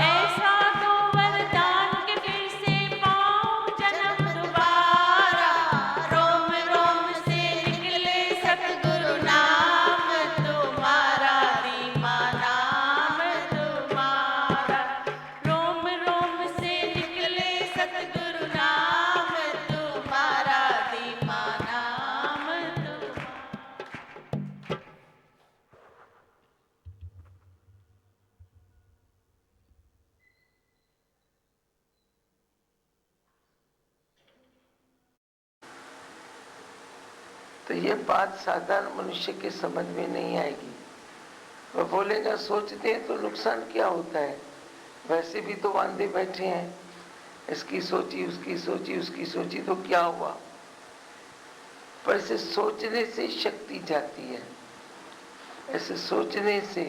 ऐसा दो वरदान के फिर से पाऊं जन्म दोबारा। रोम रोम से निकले सतगुरु नाम तुम्हारा, दीमा नाम तुम्हारा। रोम रोम से निकले सतगुरु नाम तुम्हारा, दीमा नाम तुम्हारा। तो ये बात साधारण मनुष्य के समझ में नहीं आएगी। वह बोलेगा सोचते हैं तो नुकसान क्या होता है, वैसे भी तो वांदे बैठे हैं, इसकी सोची उसकी सोची उसकी सोची तो क्या हुआ। पर इसे सोचने से शक्ति जाती है, ऐसे सोचने से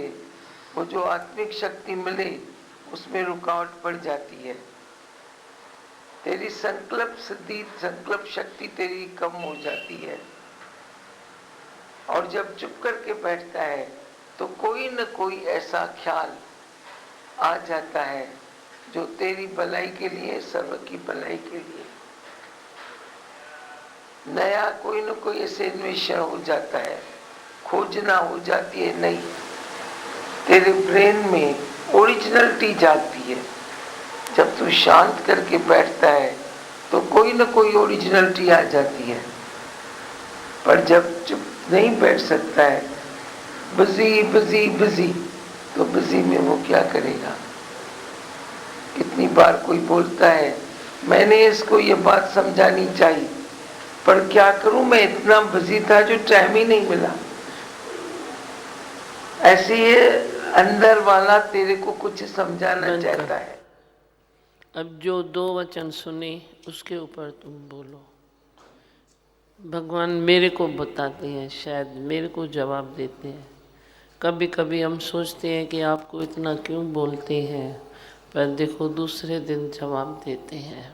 वो जो आत्मिक शक्ति मिले उसमें रुकावट पड़ जाती है। तेरी संकल्प सिद्धि, संकल्प शक्ति तेरी कम हो जाती है। और जब चुप करके बैठता है तो कोई न कोई ऐसा ख्याल आ जाता है जो तेरी भलाई के लिए, सर्व की भलाई के लिए नया कोई न कोई ऐसे अन्वेषण हो जाता है, खोजना हो जाती है। नहीं, तेरे ब्रेन में ओरिजिनलिटी जाती है। जब तू शांत करके बैठता है तो कोई न कोई ओरिजिनलिटी आ जाती है। पर जब चुप नहीं बैठ सकता है, बिजी बिजी बिजी, तो बिजी में वो क्या करेगा। कितनी बार कोई बोलता है मैंने इसको ये बात समझानी चाहिए, पर क्या करूं, मैं इतना बिजी था जो टाइम ही नहीं मिला। ऐसे ये अंदर वाला तेरे को कुछ समझाना चाहता है। अब जो दो वचन सुने उसके ऊपर तुम बोलो। भगवान मेरे को बताते हैं, शायद मेरे को जवाब देते हैं। कभी कभी हम सोचते हैं कि आपको इतना क्यों बोलते हैं, पर देखो दूसरे दिन जवाब देते हैं।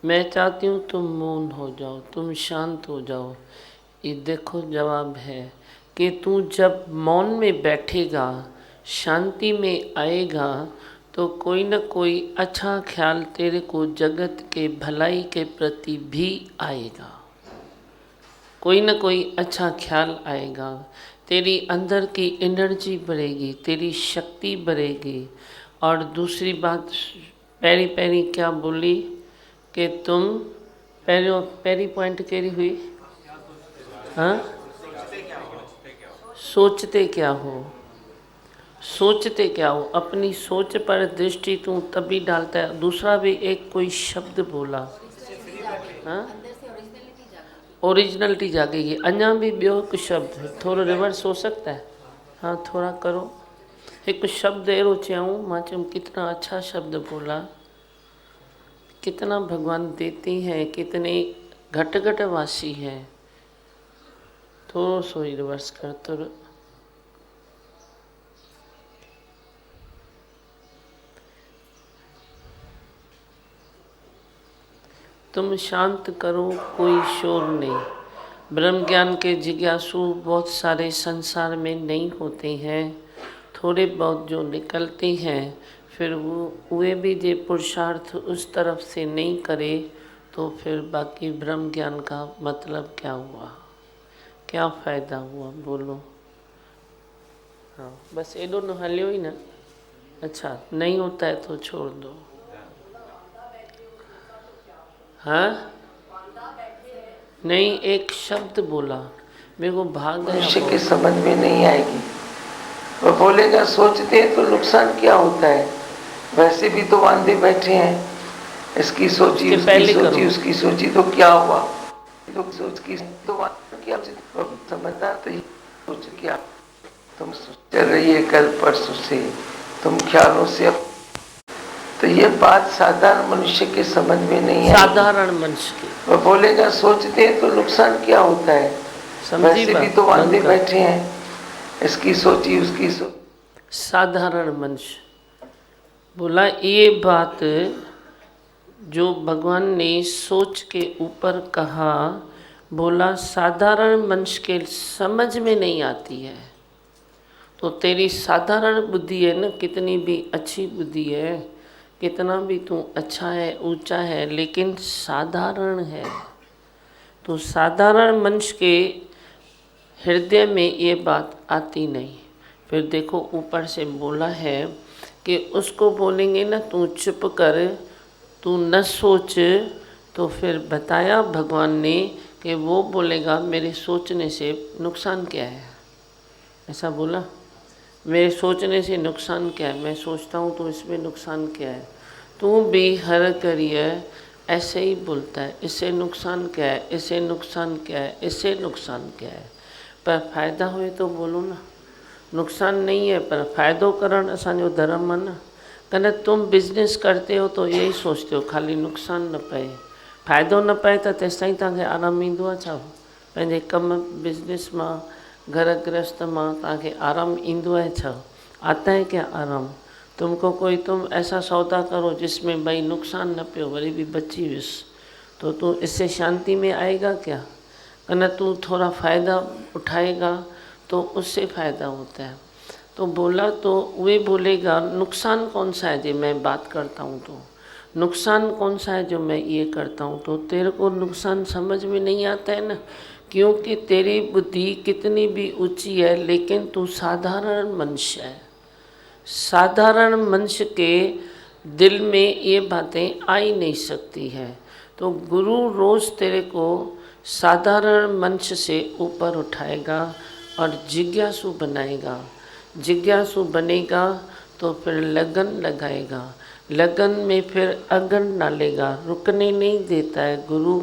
मैं चाहती हूँ तुम मौन हो जाओ, तुम शांत हो जाओ। ये देखो जवाब है कि तू जब मौन में बैठेगा, शांति में आएगा, तो कोई न कोई अच्छा ख्याल तेरे को जगत के भलाई के प्रति भी आएगा। कोई न कोई अच्छा ख्याल आएगा, तेरी अंदर की एनर्जी बढ़ेगी, तेरी शक्ति बढ़ेगी। और दूसरी बात, पहली पहली क्या बोली कि तुम पहली पॉइंट केरी हुई, हाँ, सोचते क्या हो, सोचते क्या हो। अपनी सोच पर दृष्टि तू तभी डालता है। दूसरा भी एक कोई शब्द बोला, हाँ, ओरिजिनलिटी जागेगी। अञा भी ॿियो हिकु शब्द थोरो रिवर्स हो सकता है, हाँ थोड़ा करो। एक शब्द अहिड़ो चयूं, मां चयुमि कितना अच्छा शब्द बोला, कितना भगवान देते हैं, कितने घट घट वासी हैं। थोड़ो सो ही रिवर्स कर तुर। तुम शांत करो, कोई शोर नहीं। ब्रह्म ज्ञान के जिज्ञासु बहुत सारे संसार में नहीं होते हैं, थोड़े बहुत जो निकलते हैं, फिर वे भी जे पुरुषार्थ उस तरफ से नहीं करे तो फिर बाकी ब्रह्म ज्ञान का मतलब क्या हुआ, क्या फ़ायदा हुआ, बोलो। हाँ बस एडो न हलियो ही ना। अच्छा नहीं होता है तो छोड़ दो। हाँ नहीं, एक शब्द बोला, मेरे को भाग गया। मनुष्य के समझ में नहीं आएगी। वह बोलेगा सोचते हैं तो नुकसान क्या होता है, वैसे भी तो वांदे बैठे हैं, इसकी सोची उसकी सोची उसकी सोची तो क्या हुआ। तो सोच की तो क्या समझदार, तो ये सोच क्या तुम चल रही है कल परसों से, तुम ख्यालों से। तो ये बात साधारण मनुष्य के समझ में नहीं है। साधारण मनुष्य के वह बोलेगा सोचते हैं तो नुकसान क्या होता है, वैसे भी तो वांदे बैठे हैं, इसकी सोची उसकी सोची। साधारण मनुष्य बोला, ये बात जो भगवान ने सोच के ऊपर कहा, बोला साधारण मनुष्य के समझ में नहीं आती है। तो तेरी साधारण बुद्धि है ना, कितनी भी अच्छी बुद्धि है, कितना भी तू अच्छा है, ऊंचा है, लेकिन साधारण है। तो साधारण मनुष्य के हृदय में ये बात आती नहीं। फिर देखो ऊपर से बोला है कि उसको बोलेंगे ना तू चुप कर, तू न सोच, तो फिर बताया भगवान ने कि वो बोलेगा मेरे सोचने से नुकसान क्या है। ऐसा बोला, मेरे सोचने से नुकसान क्या है, मैं सोचता हूँ तो इसमें नुकसान क्या है। तू भी हर करिए ऐसे ही बोलता है, इससे नुकसान क्या है, इससे नुकसान क्या है, इससे नुकसान क्या है। पर फ़ाइदा हुए तो बोलो ना, नुकसान नहीं है पर फ़ाइदो करण असांजो धर्म है ना। कने तुम बिजनेस करते हो तो यही सोचते हो खाली नुकसान न पए, फ़ाइदो न पए त तेसिताईं तव्हांखे आराम ईंदो आहे छा? पंहिंजे कम बिजनेस मां, घर गृहस्थ मां तव्हांखे आराम ईंदो आहे छा? आता है क्या आराम? तुमको कोई तुम ऐसा सौदा करो जिसमें भाई नुकसान न पियो, वरी भी बची विस, तो तू इससे शांति में आएगा क्या? कने तू थोड़ा फ़ायदा उठाएगा तो उससे फ़ायदा होता है। तो बोला तो वे बोलेगा नुकसान कौन सा है जो मैं बात करता हूँ, तो नुकसान कौन सा है जो मैं ये करता हूँ। तो तेरे को नुकसान समझ में नहीं आता है ना, क्योंकि तेरी बुद्धि कितनी भी ऊंची है लेकिन तू साधारण मनुष्य है। साधारण मनुष्य के दिल में ये बातें आ ही नहीं सकती है। तो गुरु रोज़ तेरे को साधारण मनुष्य से ऊपर उठाएगा और जिज्ञासु बनाएगा। जिज्ञासु बनेगा तो फिर लगन लगाएगा, लगन में फिर अगन डालेगा, रुकने नहीं देता है गुरु।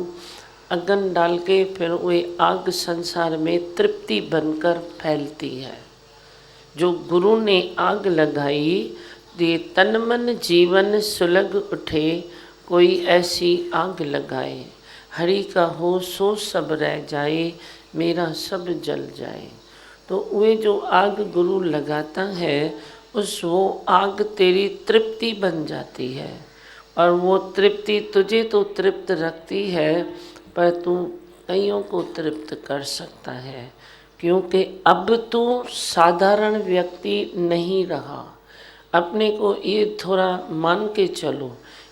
अगन डाल के फिर वही आग संसार में तृप्ति बनकर फैलती है। जो गुरु ने आग लगाई, ये तन मन जीवन सुलग उठे, कोई ऐसी आग लगाए, हरि का हो सो सब रह जाए, मेरा सब जल जाए। तो वे जो आग गुरु लगाता है, उस वो आग तेरी तृप्ति बन जाती है। और वो तृप्ति तुझे तो तृप्त रखती है, पर तू कईयों को तृप्त कर सकता है, क्योंकि अब तू साधारण व्यक्ति नहीं रहा। अपने को ये थोड़ा मान के चलो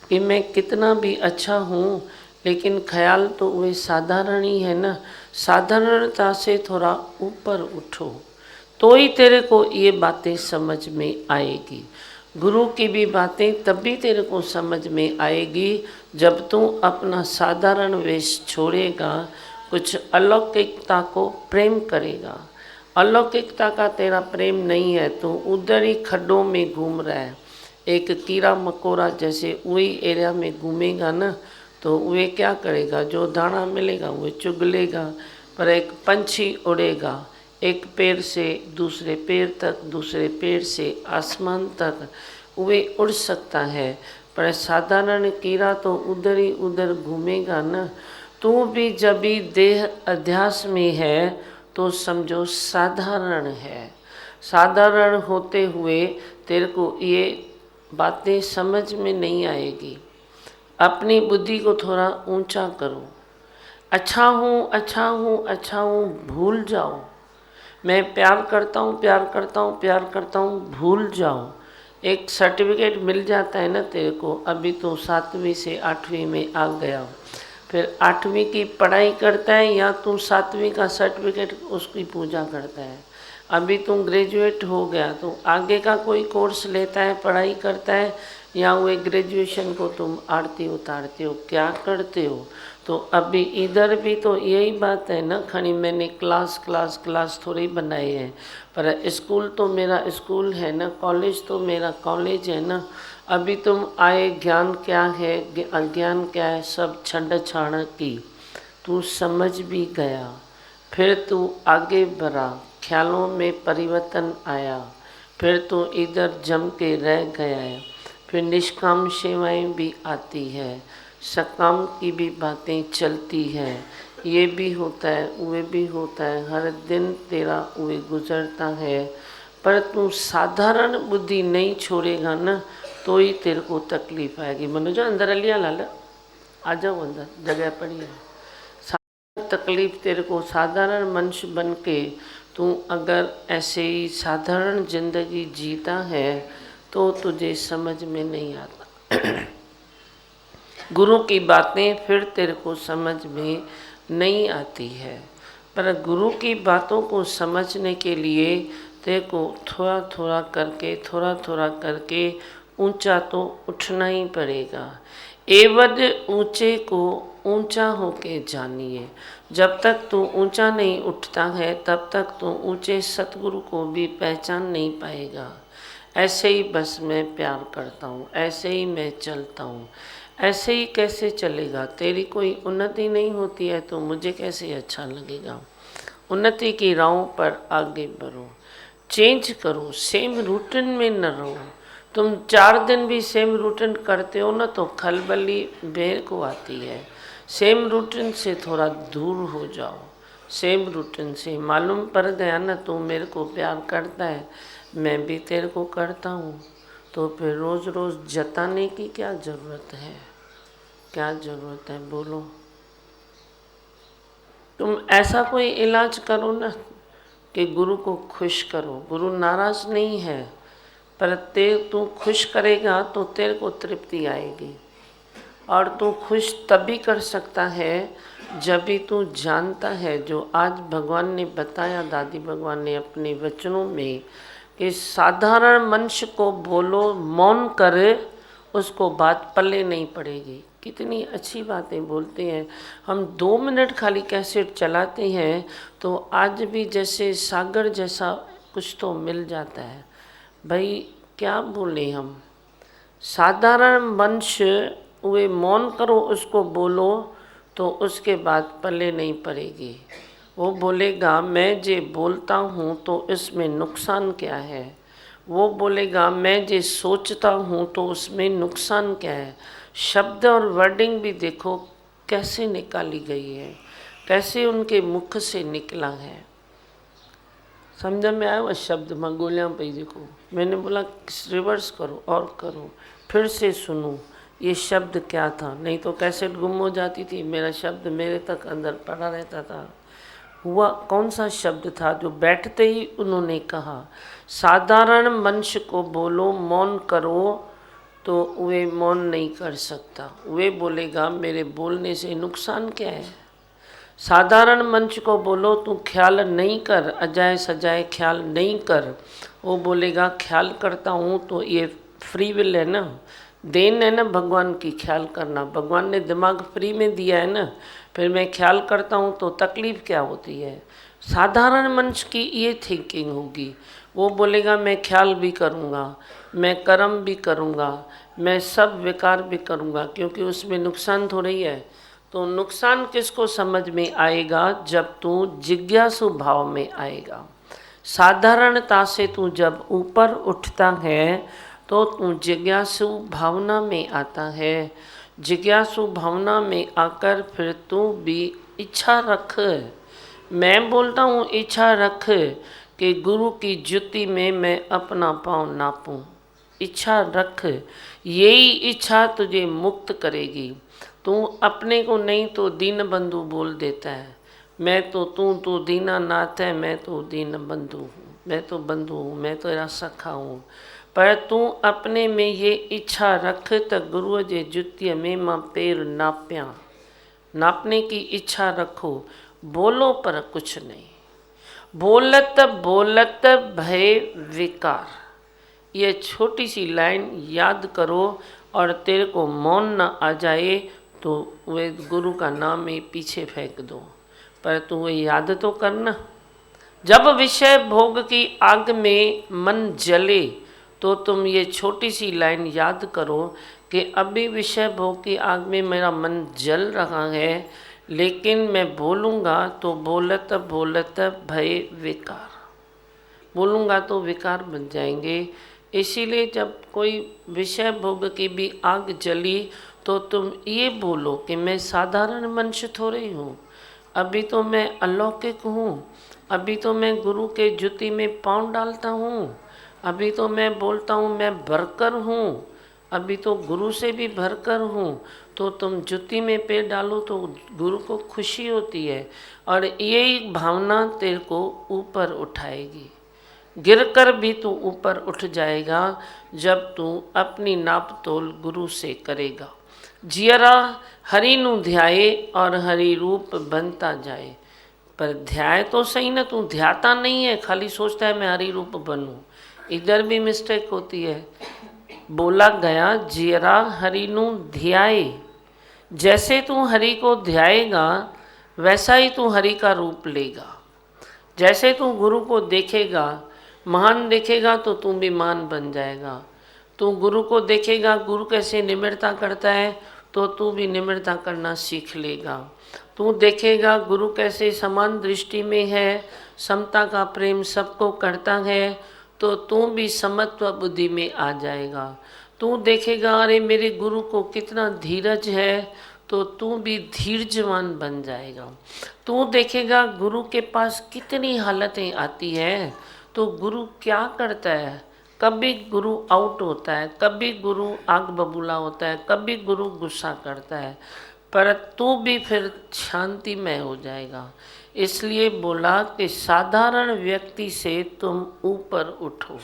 कि मैं कितना भी अच्छा हूँ, लेकिन ख्याल तो वे साधारण ही है ना। साधारणता से थोड़ा ऊपर उठो तो ही तेरे को ये बातें समझ में आएगी। गुरु की भी बातें तब भी तेरे को समझ में आएगी जब तू अपना साधारण वेश छोड़ेगा, कुछ अलौकिकता को प्रेम करेगा। अलौकिकता का तेरा प्रेम नहीं है, तो उधर ही खड्डों में घूम रहा है। एक कीड़ा मकोड़ा जैसे वही एरिया में घूमेगा ना, तो वे क्या करेगा, जो दाना मिलेगा वो चुग लेगा। पर एक पंछी उड़ेगा एक पेड़ से दूसरे पेड़ तक, दूसरे पेड़ से आसमान तक वे उड़ सकता है, पर साधारण कीड़ा तो उधर ही उधर घूमेगा ना। तू भी जब भी देह अध्यास में है तो समझो साधारण है। साधारण होते हुए तेरे को ये बातें समझ में नहीं आएगी। अपनी बुद्धि को थोड़ा ऊंचा करो। अच्छा हूँ अच्छा हूँ अच्छा हूँ भूल जाओ। मैं प्यार करता हूँ प्यार करता हूँ प्यार करता हूँ भूल जाओ। एक सर्टिफिकेट मिल जाता है ना तेरे को, अभी तो 7वीं से 8वीं में आ गया, फिर 8वीं की पढ़ाई करता है या तू 7वीं का सर्टिफिकेट उसकी पूजा करता है। अभी तुम ग्रेजुएट हो गया तो आगे का कोई कोर्स लेता है, पढ़ाई करता है, या वो ग्रेजुएशन को तुम आरती उतारते हो, क्या करते हो। तो अभी इधर भी तो यही बात है ना, खनी मैंने क्लास क्लास क्लास थोड़ी बनाई है, पर स्कूल तो मेरा स्कूल है ना, कॉलेज तो मेरा कॉलेज है ना। अभी तुम आए, ज्ञान क्या है अज्ञान क्या है सब छंड छाण की, तू समझ भी गया, फिर तू आगे बढ़ा, ख्यालों में परिवर्तन आया, फिर तो इधर जम के रह गया है। फिर निष्काम सेवाएं भी आती है, सकाम की भी बातें चलती है, ये भी होता है वे भी होता है, हर दिन तेरा वे गुजरता है। पर तू साधारण बुद्धि नहीं छोड़ेगा ना, तो ही तेरे को तकलीफ आएगी। मनोज अंदर लिया लाल, आ जाओ अंदर, जगह पड़ी है। तकलीफ तेरे को साधारण मनुष्य बन के तू अगर ऐसे ही साधारण जिंदगी जीता है तो तुझे समझ में नहीं आता। गुरु की बातें फिर तेरे को समझ में नहीं आती है, पर गुरु की बातों को समझने के लिए तेरे को थोड़ा थोड़ा करके ऊंचा तो उठना ही पड़ेगा। एवं ऊंचे को ऊंचा होके जानिए। जब तक तू ऊंचा नहीं उठता है तब तक तू ऊंचे सतगुरु को भी पहचान नहीं पाएगा। ऐसे ही बस मैं प्यार करता हूँ, ऐसे ही मैं चलता हूँ। ऐसे ही कैसे चलेगा? तेरी कोई उन्नति नहीं होती है तो मुझे कैसे अच्छा लगेगा? उन्नति की राहों पर आगे बढ़ो, चेंज करो, सेम रूटीन में न रहो। तुम 4 दिन भी सेम रूटीन करते हो ना तो खलबली बेर को आती है। सेम रूटीन से थोड़ा दूर हो जाओ। सेम रूटीन से मालूम पड़ गया ना तू मेरे को प्यार करता है, मैं भी तेरे को करता हूँ, तो फिर रोज़ रोज़ जताने की क्या ज़रूरत है? क्या ज़रूरत है बोलो? तुम ऐसा कोई इलाज करो ना कि गुरु को खुश करो। गुरु नाराज़ नहीं है, पर तू खुश करेगा तो तेरे को तृप्ति आएगी। और तू खुश तभी कर सकता है जब भी तू जानता है जो आज भगवान ने बताया, दादी भगवान ने अपने वचनों में, कि साधारण मनुष्य को बोलो मौन कर, उसको बात पल्ले नहीं पड़ेगी। कितनी अच्छी बातें बोलते हैं। हम 2 मिनट खाली कैसेट चलाते हैं तो आज भी जैसे सागर जैसा कुछ तो मिल जाता है। भाई क्या बोले हम? साधारण मनुष्य वे मौन करो, उसको बोलो तो उसके बाद पल्ले नहीं पड़ेगी। वो बोलेगा मैं जे बोलता हूँ तो इसमें नुकसान क्या है। वो बोलेगा मैं जे सोचता हूँ तो उसमें नुकसान क्या है। शब्द और वर्डिंग भी देखो कैसे निकाली गई है, कैसे उनके मुख से निकला है। समझ में आया? वह शब्द मंगोलिया पे देखो, मैंने बोला रिवर्स करो और करो, फिर से सुनो ये शब्द क्या था, नहीं तो कैसेट गुम हो जाती थी। मेरा शब्द मेरे तक अंदर पड़ा रहता था। हुआ कौन सा शब्द था जो बैठते ही उन्होंने कहा? साधारण मनुष्य को बोलो मौन करो, तो वे मौन नहीं कर सकता। वे बोलेगा मेरे बोलने से नुकसान क्या है। साधारण मनुष्य को बोलो तू ख्याल नहीं कर, अजाए सजाए ख्याल नहीं कर, वो बोलेगा ख्याल करता हूँ। तो ये फ्री विल है ना, देन है ना भगवान की ख्याल करना। भगवान ने दिमाग फ्री में दिया है ना, फिर मैं ख्याल करता हूँ तो तकलीफ़ क्या होती है? साधारण मनुष्य की ये थिंकिंग होगी। वो बोलेगा मैं ख्याल भी करूँगा, मैं कर्म भी करूँगा, मैं सब विकार भी करूँगा, क्योंकि उसमें नुकसान थोड़ा ही है। तो नुकसान किसको समझ में आएगा? जब तू जिज्ञासु भाव में आएगा। साधारणता से तू जब ऊपर उठता है तो तू जिज्ञासु भावना में आता है। जिज्ञासु भावना में आकर फिर तू भी इच्छा रख। मैं बोलता हूँ इच्छा रख कि गुरु की जुती में मैं अपना पाँव नापूं। इच्छा रख, यही इच्छा तुझे मुक्त करेगी। तू अपने को नहीं तो दीन बंधु बोल देता है। मैं तो तू दीनानाथ है, मैं तो दीन बंधु हूँ, मैं तो बंधु हूँ, मैं तो तेरा सखा हूँ। पर तू अपने में ये इच्छा रख तो गुरु जे जुतिय में मां पैर नाप्या। नापने की इच्छा रखो, बोलो पर कुछ नहीं। बोलत बोलत भय विकार, ये छोटी सी लाइन याद करो और तेरे को मौन न आ जाए तो वे गुरु का नाम ही पीछे फेंक दो। पर तू वो याद तो करना। जब विषय भोग की आग में मन जले तो तुम ये छोटी सी लाइन याद करो कि अभी विषय भोग की आग में मेरा मन जल रहा है, लेकिन मैं बोलूँगा तो बोलत बोलत भय विकार, बोलूँगा तो विकार बन जाएंगे। इसीलिए जब कोई विषय भोग की भी आग जली तो तुम ये बोलो कि मैं साधारण मनुष्य थोड़ी हूँ, अभी तो मैं अलौकिक हूँ, अभी तो मैं गुरु के जुती में पाँव डालता हूँ, अभी तो मैं बोलता हूँ मैं बरकर हूँ, अभी तो गुरु से भी भरकर हूँ, तो तुम जुत्ती में पैर डालो तो गुरु को खुशी होती है, और यही भावना तेरे को ऊपर उठाएगी। गिरकर भी तू ऊपर उठ जाएगा जब तू अपनी नाप तोल गुरु से करेगा। जियरा हरि नु ध्याए और हरि रूप बनता जाए। पर ध्याय तो सही ना, तू ध्याता नहीं है, खाली सोचता है मैं हरि रूप बनूं। इधर भी मिस्टेक होती है। बोला गया जियरा हरि नु ध्याए। जैसे तू हरि को ध्याएगा वैसा ही तू हरि का रूप लेगा। जैसे तू गुरु को देखेगा, महान देखेगा, तो तू भी महान बन जाएगा। तू गुरु को देखेगा, गुरु कैसे निम्रता करता है, तो तू भी निम्रता करना सीख लेगा। तू देखेगा गुरु कैसे समान दृष्टि में है, समता का प्रेम सबको करता है, तो तू भी समत्व बुद्धि में आ जाएगा। तू देखेगा अरे मेरे गुरु को कितना धीरज है, तो तू भी धीरजवान बन जाएगा। तू देखेगा गुरु के पास कितनी हालतें आती है, तो गुरु क्या करता है, कभी गुरु आउट होता है, कभी गुरु आग बबूला होता है, कभी गुरु गुस्सा करता है, पर तू भी फिर शांतिमय हो जाएगा। इसलिए बोला कि साधारण व्यक्ति से तुम ऊपर उठो।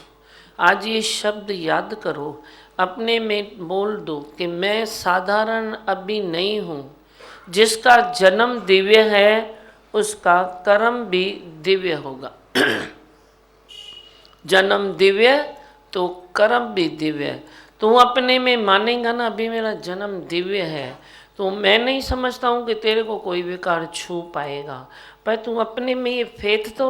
आज ये शब्द याद करो, अपने में बोल दो कि मैं साधारण अभी नहीं हूँ। जिसका जन्म दिव्य है उसका कर्म भी दिव्य होगा। जन्म दिव्य तो कर्म भी दिव्य। तू अपने में मानेगा ना अभी मेरा जन्म दिव्य है, तो मैं नहीं समझता हूँ कि तेरे को कोई विकार छू पाएगा। पर तू अपने में ये फेथ तो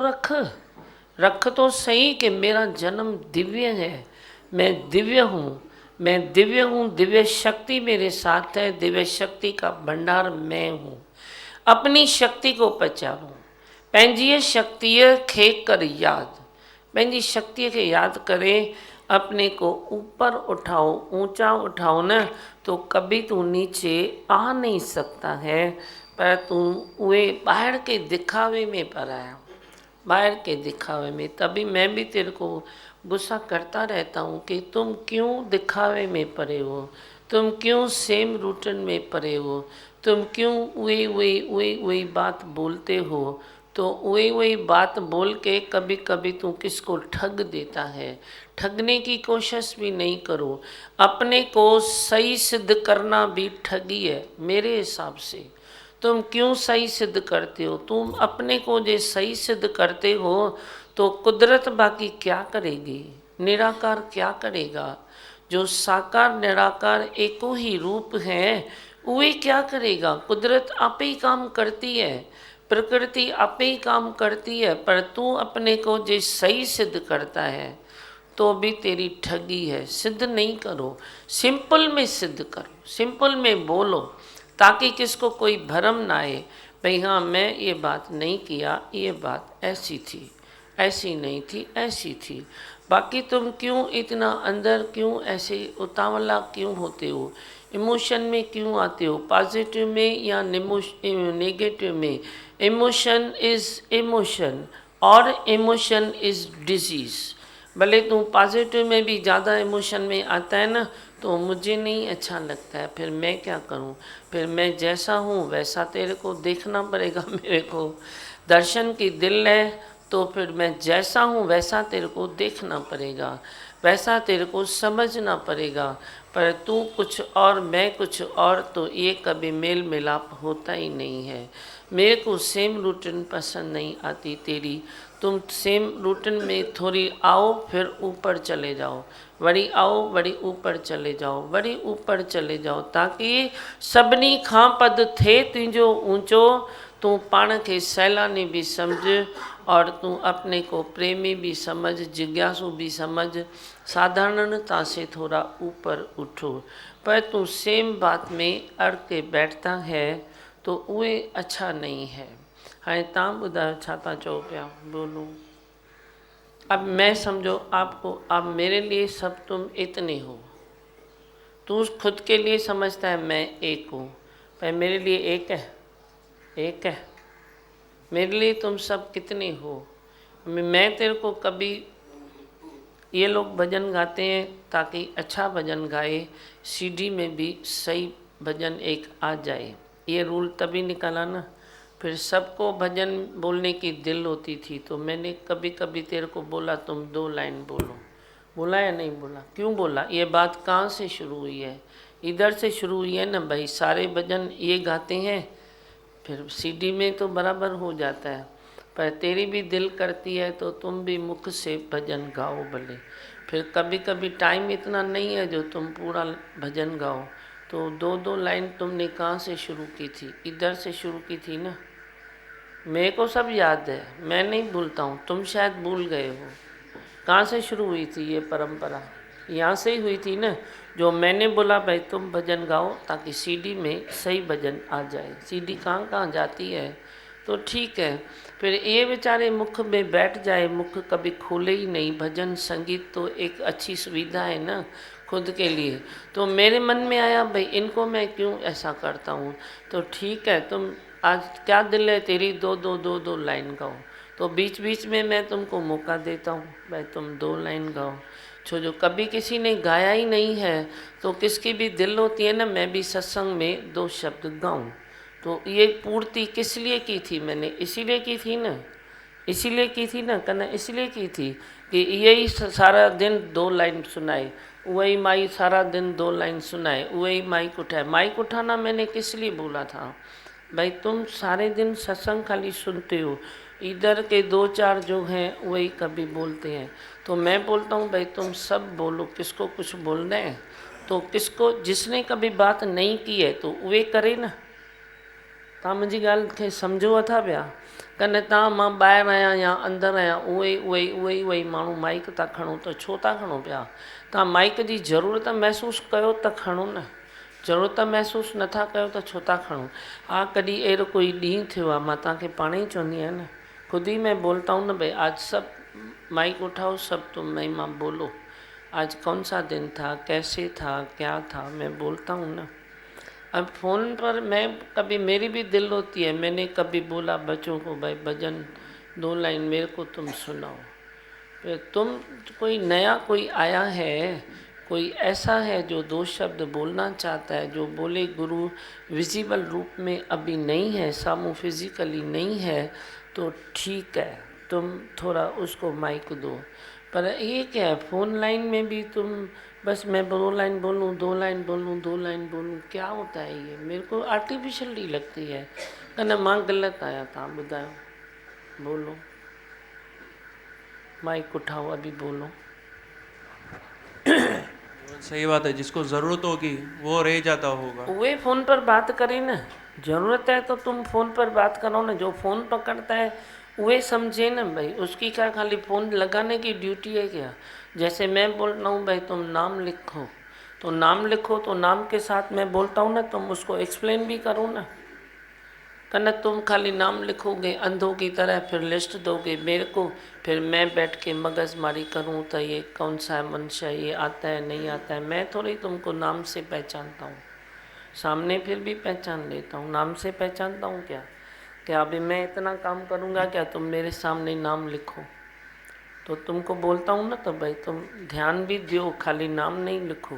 रख तो सही कि मेरा जन्म दिव्य है, मैं दिव्य हूँ, मैं दिव्य हूँ, दिव्य शक्ति मेरे साथ है, दिव्य शक्ति का भंडार मैं हूँ। अपनी शक्ति को पहचानो। पंहिंजी शक्तिय खे कर याद। पंहिंजी शक्ति के याद करें, अपने को ऊपर उठाओ, ऊंचा उठाओ ना, तो कभी तू नीचे आ नहीं सकता है। पर तू वे बाहर के दिखावे में पर आया, बाहर के दिखावे में। तभी मैं भी तेरे को गुस्सा करता रहता हूँ कि तुम क्यों दिखावे में पड़े हो, तुम क्यों सेम रूटीन में पड़े हो, तुम क्यों वही बात बोलते हो। तो वही बात बोल के कभी कभी तू किसको ठग देता है। ठगने की कोशिश भी नहीं करो। अपने को सही सिद्ध करना भी ठगी है मेरे हिसाब से। तुम क्यों सही सिद्ध करते हो? तुम अपने को जो सही सिद्ध करते हो तो कुदरत बाकी क्या करेगी, निराकार क्या करेगा? जो साकार निराकार एको ही रूप है वे क्या करेगा? कुदरत आप ही काम करती है, प्रकृति आप ही काम करती है। पर तू अपने को जो सही सिद्ध करता है तो भी तेरी ठगी है। सिद्ध नहीं करो, सिंपल में सिद्ध करो, सिंपल में बोलो, ताकि किसको कोई भ्रम ना आए भाई हाँ मैं ये बात नहीं किया, ये बात ऐसी थी, ऐसी नहीं थी, ऐसी थी। बाकी तुम क्यों इतना अंदर क्यों ऐसे उतावला क्यों होते हो, इमोशन में क्यों आते हो, पॉजिटिव में या नेगेटिव में? इमोशन इज़ इमोशन और इमोशन इज़ डिजीज़। भले तुम पॉजिटिव में भी ज़्यादा इमोशन में आता है ना, तो मुझे नहीं अच्छा लगता है, फिर मैं क्या करूं? फिर मैं जैसा हूं वैसा तेरे को देखना पड़ेगा। मेरे को दर्शन की दिल है तो फिर मैं जैसा हूं वैसा तेरे को देखना पड़ेगा, वैसा तेरे को समझना पड़ेगा। पर तू कुछ और मैं कुछ और, तो ये कभी मेल मिलाप होता ही नहीं है। मेरे को सेम रूटीन पसंद नहीं आती तेरी। तुम सेम रूटीन में थोड़ी आओ फिर ऊपर चले जाओ, वरी आओ वरी ऊपर चले जाओ, वरी ऊपर चले जाओ, ताकि सभिनी खां पद थे तुंहिंजो ऊंचो। तू पाण खे सैलानी भी समझ और तू अपने को प्रेमी भी समझ, जिज्ञासु भी समझ। साधारणता से थोड़ा ऊपर उठो। पर तू सेम बात में अड़ के बैठता है तो उहे अच्छा नहीं है। हाणे तव्हां ॿुधायो छा था चओ पिया, बोलो। अब मैं समझो आपको, अब मेरे लिए सब तुम इतने हो। तू खुद के लिए समझता है मैं एक हूँ, पर मेरे लिए एक है, एक है। मेरे लिए तुम सब कितने हो? मैं तेरे को कभी ये लोग भजन गाते हैं ताकि अच्छा भजन गाए, सीडी में भी सही भजन एक आ जाए। ये रूल तभी निकाला ना। फिर सबको भजन बोलने की दिल होती थी, तो मैंने कभी कभी तेरे को बोला तुम 2 लाइन बोलो। बोला या नहीं बोला? क्यों बोला? ये बात कहाँ से शुरू हुई है? इधर से शुरू हुई है ना भाई। सारे भजन ये गाते हैं, फिर सीडी में तो बराबर हो जाता है। पर तेरी भी दिल करती है तो तुम भी मुख से भजन गाओ भले। फिर कभी कभी टाइम इतना नहीं है जो तुम पूरा भजन गाओ, तो 2-2 लाइन तुमने कहाँ से शुरू की थी? इधर से शुरू की थी ना। मेरे को सब याद है, मैं नहीं भूलता हूँ, तुम शायद भूल गए हो। कहाँ से शुरू हुई थी ये परंपरा? यहाँ से ही हुई थी ना, जो मैंने बोला भाई तुम भजन गाओ ताकि सीडी में सही भजन आ जाए। सीडी कहाँ कहाँ जाती है, तो ठीक है। फिर ये बेचारे मुख में बैठ जाए, मुख कभी खोले ही नहीं। भजन संगीत तो एक अच्छी सुविधा है ना खुद के लिए। तो मेरे मन में आया भाई इनको मैं क्यों ऐसा करता हूँ, तो ठीक है तुम आज क्या दिल है तेरी, 2-2 लाइन गाओ। तो बीच बीच में मैं तुमको मौका देता हूँ भाई तुम 2 लाइन गाओ। जो कभी किसी ने गाया ही नहीं है, तो किसकी भी दिल होती है ना मैं भी सत्संग में 2 शब्द गाऊं। तो ये पूर्ति किस लिए की थी मैंने? इसीलिए की थी ना, इसीलिए की थी ना कहना, इसलिए की थी कि यही सारा दिन 2 लाइन सुनाए, वही माई सारा दिन 2 लाइन सुनाए, वही माइक उठाए। माइक उठाना मैंने किस लिए बोला था भाई? तुम सारे दिन सत्संग खाली सुनते हो, इधर के 2-4 जो हैं वही कभी बोलते हैं। तो मैं बोलता हूँ भाई तुम सब बोलो, किसको कुछ बोलना है तो किसको, जिसने कभी बात नहीं की है तो वे करे ना। तव्हां मुंहिंजी ॻाल्हि खे सम्झो अथा पिया? कने तव्हां मां ॿाहिरि आहियां या अंदरि आहियां, उहे माण्हू माइक था खणो, त छो था खणो पिया? तव्हां माइक जी ज़रूरत महसूसु कयो त खणो न, ज़रूरत महसूसु नथा कयो त छो था खणो? हा कॾहिं अहिड़ो कोई ॾींहुं थियो आहे, मां तव्हांखे पाण ई चवंदी आहियां न, खुद ही मैं बोलता हूँ ना भाई आज सब माइक उठाओ, सब तुम मैं माँ बोलो, आज कौन सा दिन था, कैसे था, क्या था, मैं बोलता हूँ ना। अब फ़ोन पर मैं कभी, मेरी भी दिल होती है, मैंने कभी बोला बच्चों को भाई भजन 2 लाइन मेरे को तुम सुनाओ। फिर तुम कोई नया कोई आया है, कोई ऐसा है जो 2 शब्द बोलना चाहता है, जो बोले गुरु विजिबल रूप में अभी नहीं है, सामू फिजिकली नहीं है, तो ठीक है तुम थोड़ा उसको माइक दो। पर ये क्या है, फ़ोन लाइन में भी तुम बस मैं 2 लाइन बोलूँ, 2 लाइन बोलूँ, 2 लाइन बोलूँ, क्या होता है ये? मेरे को आर्टिफिशियल ही लगती है। कहना मां गलत आया था, बुधायो बोलो, माइक उठाओ अभी बोलो। सही बात है, जिसको ज़रूरत होगी वो रह जाता होगा। वे फ़ोन पर बात करें ना, ज़रूरत है तो तुम फ़ोन पर बात करो ना। जो फ़ोन पकड़ता है वे समझे ना भाई, उसकी क्या खाली फ़ोन लगाने की ड्यूटी है क्या? जैसे मैं बोल रहा हूँ भाई तुम नाम लिखो, तो नाम लिखो, तो नाम के साथ मैं बोलता हूँ ना, तुम उसको एक्सप्लेन भी करो ना। कहना तुम खाली नाम लिखोगे अंधों की तरह, फिर लिस्ट दोगे मेरे को, फिर मैं बैठ के मगजमारी करूँ तो ये कौन सा मनुष्य, ये आता है नहीं आता है। मैं थोड़ी तुमको नाम से पहचानता हूँ, सामने फिर भी पहचान लेता हूँ, नाम से पहचानता हूँ क्या? क्या अभी मैं इतना काम करूँगा क्या तुम मेरे सामने नाम लिखो? तो तुमको बोलता हूँ ना, तो भाई तुम ध्यान भी दो, खाली नाम नहीं लिखो।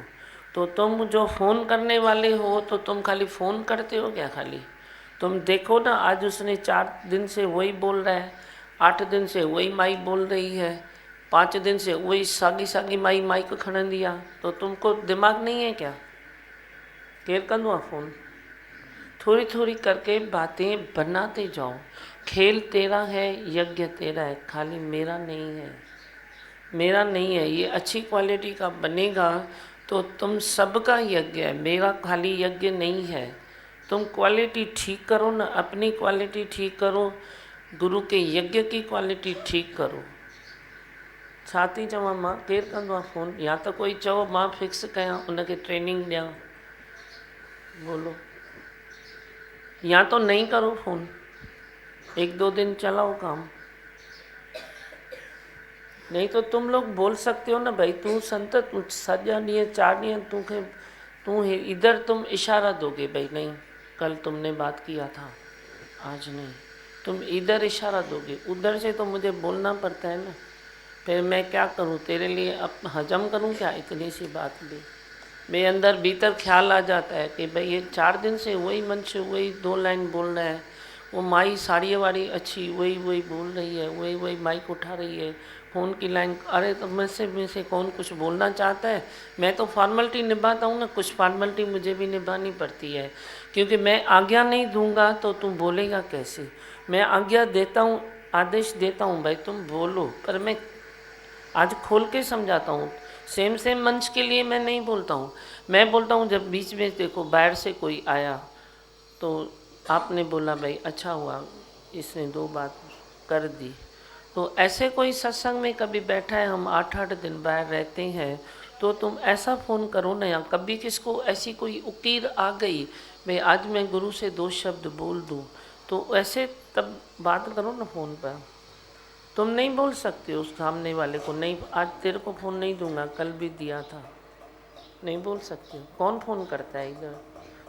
तो तुम जो फ़ोन करने वाले हो, तो तुम खाली फ़ोन करते हो क्या? खाली तुम देखो ना, आज उसने 4 दिन से वही बोल रहा है, 8 दिन से वही माई बोल रही है, 5 दिन से वही सागी सागी माई माइक खणंदी आहे। तो तुमको दिमाग नहीं है क्या? केर कंदो आहे फ़ोन? थोड़ी थोड़ी करके बातें बनाते जाओ। खेल तेरा है, यज्ञ तेरा है, खाली मेरा नहीं है, मेरा नहीं है। ये अच्छी क्वालिटी का बनेगा तो तुम सबका यज्ञ है, मेरा खाली यज्ञ नहीं है। तुम क्वालिटी ठीक करो ना, अपनी क्वालिटी ठीक करो, गुरु के यज्ञ की क्वालिटी ठीक करो। छा थी चवां मां, केरु कंदो आहे फ़ोन? या तो कोई चओ मां फिक्स कयां, उनखे ट्रेनिंग ॾियां, बोलो। या तो नहीं करो फ़ोन, 1-2 दिन चलाओ काम। नहीं तो तुम लोग बोल सकते हो ना भाई तू संत, तू सॼा ॾींहं 4 ॾींहं तू इधर तुम इशारा दोगे भाई नहीं, कल तुमने बात किया था, आज नहीं। तुम इधर इशारा दोगे, उधर से तो मुझे बोलना पड़ता है ना। फिर मैं क्या करूं तेरे लिए, अब हजम करूं क्या इतनी सी बात भी। मेरे अंदर भीतर ख्याल आ जाता है कि भाई ये 4 दिन से वही मन से वही 2 लाइन बोल रहा है, वो माई साड़ी वाड़ी अच्छी वही वही बोल रही है, वही वही माइक उठा रही है, फ़ोन की लाइन, अरे तो मुझसे कौन कुछ बोलना चाहता है। मैं तो फॉर्मेलिटी निभाता हूँ ना, कुछ फॉर्मेलिटी मुझे भी निभानी पड़ती है, क्योंकि मैं आज्ञा नहीं दूंगा तो तुम बोलेगा कैसे। मैं आज्ञा देता हूँ, आदेश देता हूँ भाई तुम बोलो, पर मैं आज खोल के समझाता हूँ। सेम सेम मंच के लिए मैं नहीं बोलता हूँ। मैं बोलता हूँ जब बीच में देखो बाहर से कोई आया तो आपने बोला भाई अच्छा हुआ इसने 2 बात कर दी, तो ऐसे कोई सत्संग में कभी बैठा है, हम 8-8 दिन बाहर रहते हैं, तो तुम ऐसा फ़ोन करो ना, या कभी किसको ऐसी कोई उकीर आ गई भाई आज मैं गुरु से 2 शब्द बोल दूँ, तो ऐसे तब बात करो ना फ़ोन पर। तुम नहीं बोल सकते उस सामने वाले को, नहीं आज तेरे को फ़ोन नहीं दूंगा, कल भी दिया था, नहीं बोल सकते हो। कौन फ़ोन करता है इधर।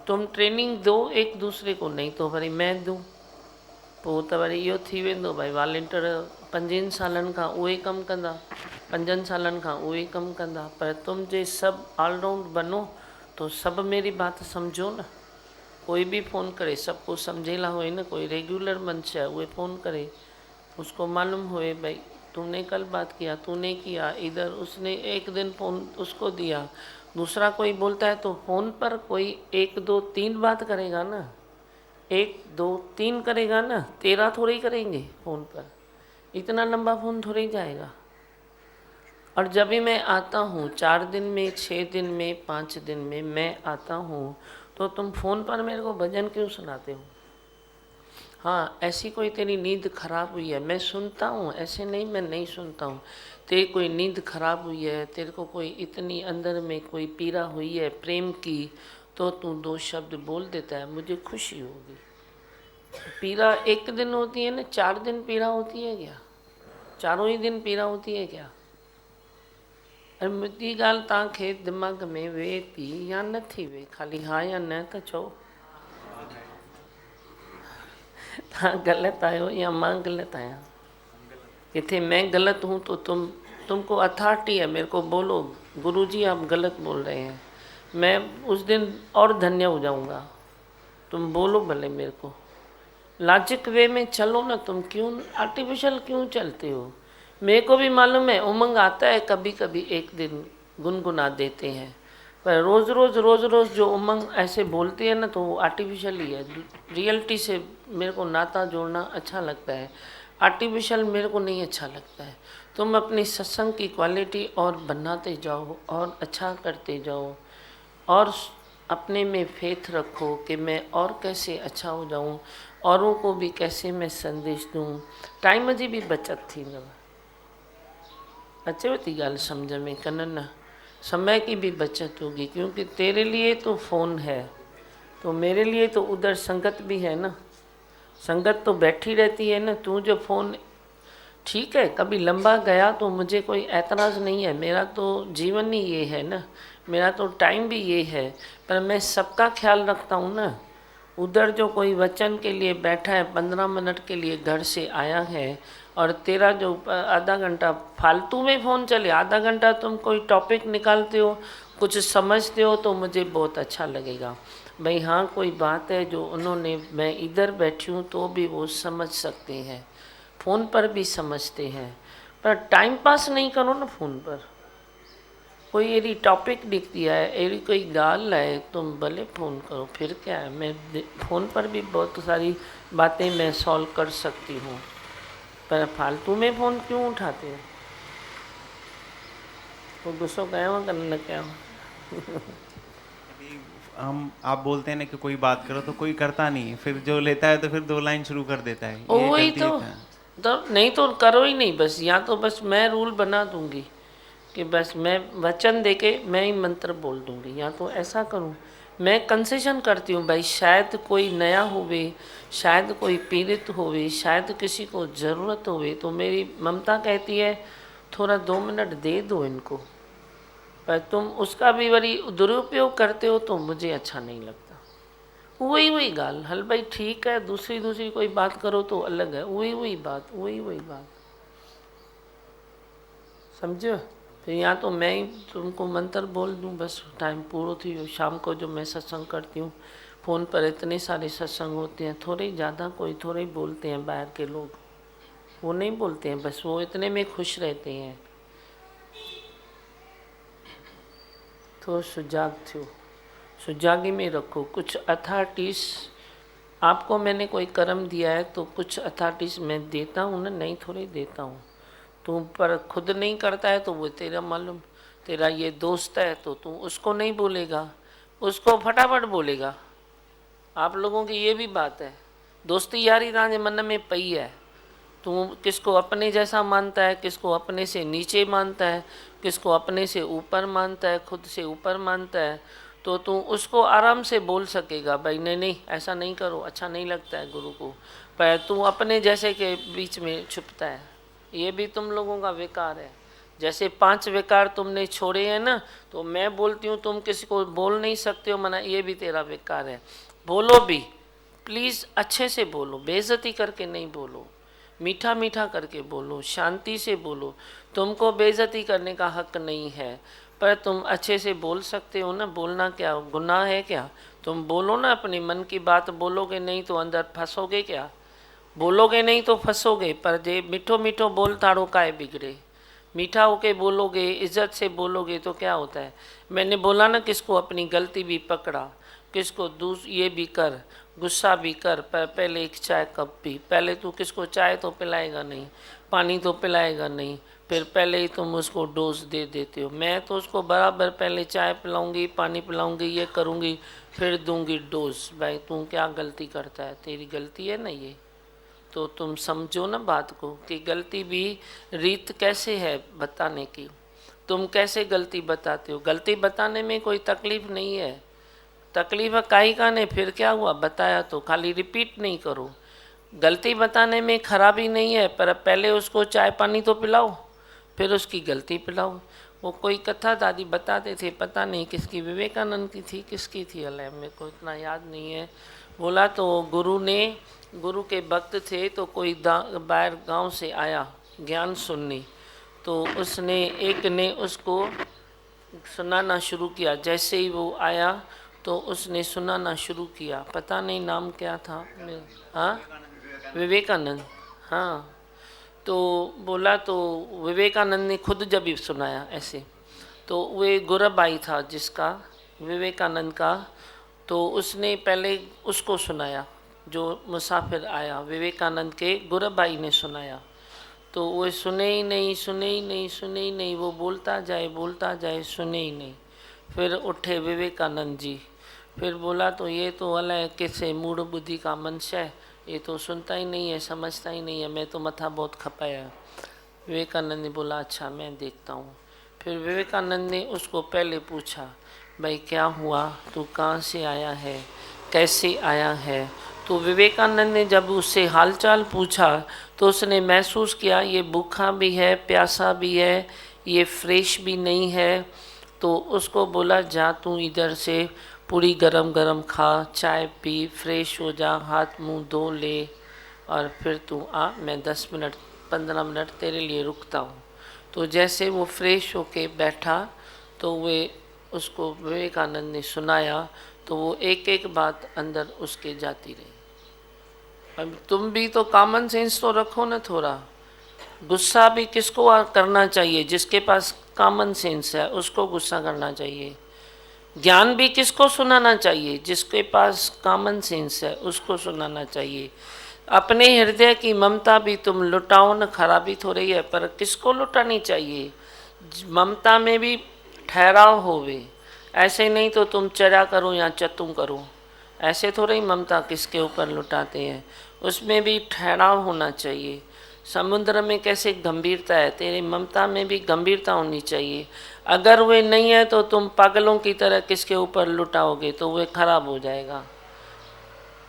तुम ट्रेनिंग दो एक दूसरे को, नहीं तो वरी मैं दूँ, पोइ त वरी इहो थी वेंदो भाई वॉलेंटियर 5 सालनि खां उहे कमु कंदा, 5 सालनि खां उहे कमु कंदा, पर तुम जे सब ऑलराउंड बनो तो सब मेरी बात समझो ना। कोई भी फ़ोन करे सबको समझेला हुए ना, कोई रेगुलर मंच है वो फ़ोन करे, उसको मालूम हुए भाई तूने कल बात किया, तूने किया, इधर उसने एक दिन फ़ोन उसको दिया, दूसरा कोई बोलता है तो फ़ोन पर कोई 1 2 3 बात करेगा ना, 1 2 3 करेगा ना, 13 थोड़ी करेंगे फ़ोन पर, इतना लंबा फ़ोन थोड़ी जाएगा। और जब भी मैं आता हूँ 4 दिन में 6 दिन में 5 दिन में मैं आता हूँ, तो तुम फ़ोन पर मेरे को भजन क्यों सुनाते हो। हाँ ऐसी कोई तेरी नींद खराब हुई है, मैं सुनता हूँ, ऐसे नहीं मैं नहीं सुनता हूँ। तेरी कोई नींद खराब हुई है, तेरे को कोई इतनी अंदर में कोई पीड़ा हुई है प्रेम की, तो तू 2 शब्द बोल देता है, मुझे खुशी होगी। पीड़ा 1 दिन होती है ना, 4 दिन पीड़ा होती है क्या, चारों ही दिन पीड़ा होती है क्या। अरे मुझी गाल तव्हांखे दिमाग़ में वे थी या न थी वे, खाली हाँ या न तो चओ। तव्हां गलत आयो या मां गलत आया, किथे मैं गलत हूँ तो तुमको अथॉरिटी है, मेरे को बोलो गुरुजी आप गलत बोल रहे हैं, मैं उस दिन और धन्य हो जाऊँगा। तुम बोलो भले मेरे को, लॉजिक वे में चलो ना, तुम क्यों आर्टिफिशियल क्यों चलते हो। मेरे को भी मालूम है उमंग आता है कभी कभी, एक दिन गुनगुना देते हैं, पर रोज़ रोज़ जो उमंग ऐसे बोलती है ना तो वो आर्टिफिशियल ही है। रियलिटी से मेरे को नाता जोड़ना अच्छा लगता है, आर्टिफिशियल मेरे को नहीं अच्छा लगता है। तुम अपनी सत्संग की क्वालिटी और बनाते जाओ और अच्छा करते जाओ, और अपने में फेथ रखो कि मैं और कैसे अच्छा हो जाऊं, औरों को भी कैसे मैं संदेश दूं। टाइम जी भी बचत थी न, अचेव थी ॻाल्हि सम्झ में कन न, समय की भी बचत होगी, क्योंकि तेरे लिए तो फ़ोन है, तो मेरे लिए तो उधर संगत भी है ना, संगत तो बैठी रहती है ना। तू जो फ़ोन ठीक है कभी लंबा गया तो मुझे कोई ऐतराज़ नहीं है, मेरा तो जीवन ही ये है ना, मेरा तो टाइम भी ये है, पर मैं सबका ख्याल रखता हूँ ना। उधर जो कोई वचन के लिए बैठा है, 15 मिनट के लिए घर से आया है, और तेरा जो आधा घंटा फालतू में फ़ोन चले, आधा घंटा तुम कोई टॉपिक निकालते हो, कुछ समझते हो, तो मुझे बहुत अच्छा लगेगा भाई हाँ कोई बात है जो उन्होंने, मैं इधर बैठी हूँ तो भी वो समझ सकते हैं, फ़ोन पर भी समझते हैं। पर टाइम पास नहीं करो ना फ़ोन पर, कोई एडी टॉपिक लिख दिया है, एडी कोई गाल है, तुम भले फ़ोन करो, फिर क्या है। मैं फ़ोन पर भी बहुत सारी बातें मैं सॉल्व कर सकती हूँ, पर फालतू में फ़ोन क्यों उठाते हो। तो गुस्सो कया हुआ कर न कया हम आप बोलते हैं ना कि कोई बात करो तो कोई करता नहीं है, फिर जो लेता है तो फिर 2 लाइन शुरू कर देता है, ये वही गलती तो, है। नहीं तो करो ही नहीं बस, या तो बस मैं रूल बना दूंगी कि बस मैं वचन देके मैं ही मंत्र बोल दूंगी, या तो ऐसा करूं। मैं कंसेशन करती हूँ भाई, शायद कोई नया होवे, शायद कोई पीड़ित होवे, शायद किसी को ज़रूरत होवे, तो मेरी ममता कहती है थोड़ा 2 मिनट दे दो इनको, पर तुम उसका भी वरी दुरुपयोग करते हो तो मुझे अच्छा नहीं लगता। वही गाल हल भाई ठीक है, दूसरी कोई बात करो तो अलग है, वही बात। समझो। फिर यहाँ तो मैं ही तुमको मंत्र बोल दूँ, बस टाइम पूरा थी। शाम को जो मैं सत्संग करती हूँ, फ़ोन पर इतने सारे सत्संग होते हैं, थोड़े ज़्यादा कोई थोड़े ही बोलते हैं बाहर के लोग, वो नहीं बोलते हैं, बस वो इतने में खुश रहते हैं। तो सुजाग थो, सुजागी में रखो। कुछ अथॉरिटीज़ आपको मैंने कोई कर्म दिया है तो कुछ अथॉरिटीज़ मैं देता हूँ ना, नहीं थोड़ी देता हूँ। तू पर खुद नहीं करता है तो वो तेरा मालूम, तेरा ये दोस्त है तो तू उसको नहीं बोलेगा, उसको फटाफट बोलेगा। आप लोगों की ये भी बात है, दोस्ती यारी तांजे मन में पई है। तू किसको अपने जैसा मानता है, किसको अपने से नीचे मानता है, किसको अपने से ऊपर मानता है, खुद से ऊपर मानता है, तो तू उसको आराम से बोल सकेगा भाई नहीं नहीं ऐसा नहीं करो, अच्छा नहीं लगता है गुरु को। पर तू अपने जैसे के बीच में छुपता है, ये भी तुम लोगों का विकार है। जैसे 5 विकार तुमने छोड़े हैं ना, तो मैं बोलती हूँ तुम किसी को बोल नहीं सकते हो मना, ये भी तेरा विकार है। बोलो भी, प्लीज़ अच्छे से बोलो, बेइज्जती करके नहीं बोलो, मीठा मीठा करके बोलो, शांति से बोलो। तुमको बेइज्जती करने का हक नहीं है, पर तुम अच्छे से बोल सकते हो ना। बोलना क्या गुनाह है क्या? तुम बोलो ना, अपने मन की बात बोलोगे नहीं तो अंदर फंसोगे क्या? बोलोगे नहीं तो फंसोगे, पर जे मीठो मीठो बोल ताड़ो काय बिगड़े। मीठा होके बोलोगे, इज्जत से बोलोगे तो क्या होता है। मैंने बोला ना, किसको अपनी गलती भी पकड़ा, किसको ये भी कर, गुस्सा भी कर, पर पहले एक चाय कप पी। पहले तू किसको चाय तो पिलाएगा नहीं, पानी तो पिलाएगा नहीं, फिर पहले ही तुम उसको डोज दे देते हो। मैं तो उसको बराबर पहले चाय पिलाऊंगी, पानी पिलाऊंगी, ये करूंगी, फिर दूंगी डोज। भाई तू क्या गलती करता है, तेरी गलती है ना ये, तो तुम समझो ना बात को कि गलती भी रीत कैसे है बताने की। तुम कैसे गलती बताते हो, गलती बताने में कोई तकलीफ नहीं है। तकलीफ काई का ने, फिर क्या हुआ, बताया तो खाली रिपीट नहीं करो। गलती बताने में खराबी नहीं है, पर पहले उसको चाय पानी तो पिलाओ, फिर उसकी गलती पिलाओ। वो कोई कथा दादी बताते थे, पता नहीं किसकी, विवेकानंद की थी, किसकी थी अल्लाह, मेरे को इतना याद नहीं है। बोला तो गुरु के भक्त थे, तो कोई बाहर गांव से आया ज्ञान सुनने, तो उसने एक ने उसको सुनाना शुरू किया। जैसे ही वो आया तो उसने सुनाना शुरू किया, पता नहीं नाम क्या था, हाँ विवेकानंद, हाँ। तो बोला तो विवेकानंद ने खुद जब भी सुनाया ऐसे, तो वे गुरबाई था जिसका विवेकानंद का, तो उसने पहले उसको सुनाया, जो मुसाफिर आया विवेकानंद के गुरबाई ने सुनाया। तो वो सुने ही नहीं, सुने ही नहीं, सुने ही नहीं, वो बोलता जाए, सुने ही नहीं। फिर उठे विवेकानंद जी, फिर बोला तो ये तो अलाए किसे मूड बुद्धि का मनुष्य है, ये तो सुनता ही नहीं है, समझता ही नहीं है, मैं तो मथा बहुत खपाया। विवेकानंद ने बोला अच्छा मैं देखता हूँ। फिर विवेकानंद ने उसको पहले पूछा, भाई क्या हुआ, तू कहाँ से आया है, कैसे आया है। तो विवेकानंद ने जब उससे हालचाल पूछा तो उसने महसूस किया ये भूखा भी है, प्यासा भी है, ये फ्रेश भी नहीं है। तो उसको बोला जा तू इधर से पूरी गरम गरम खा, चाय पी, फ्रेश हो जा, हाथ मुंह धो ले, और फिर तू आ, मैं 10 मिनट 15 मिनट तेरे लिए रुकता हूँ। तो जैसे वो फ्रेश होके बैठा तो वे उसको विवेकानंद ने सुनाया, तो वो एक एक बात अंदर उसके जाती रही। अब तुम भी तो कॉमन सेंस तो रखो ना थोड़ा। गुस्सा भी किसको करना चाहिए, जिसके पास कॉमन सेंस है उसको गुस्सा करना चाहिए। ज्ञान भी किसको सुनाना चाहिए, जिसके पास कॉमन सेंस है उसको सुनाना चाहिए। अपने हृदय की ममता भी तुम लुटाओ न, खराबी थोड़ी है, पर किसको लुटानी चाहिए। ममता में भी ठहराव होवे, ऐसे नहीं तो तुम चरा करो या चतुम करो, ऐसे थोड़ी ममता किसके ऊपर लुटाते हैं। उसमें भी ठहराव होना चाहिए। समुद्र में कैसे गंभीरता है, तेरी ममता में भी गंभीरता होनी चाहिए। अगर वे नहीं है तो तुम पागलों की तरह किसके ऊपर लुटाओगे तो वे खराब हो जाएगा।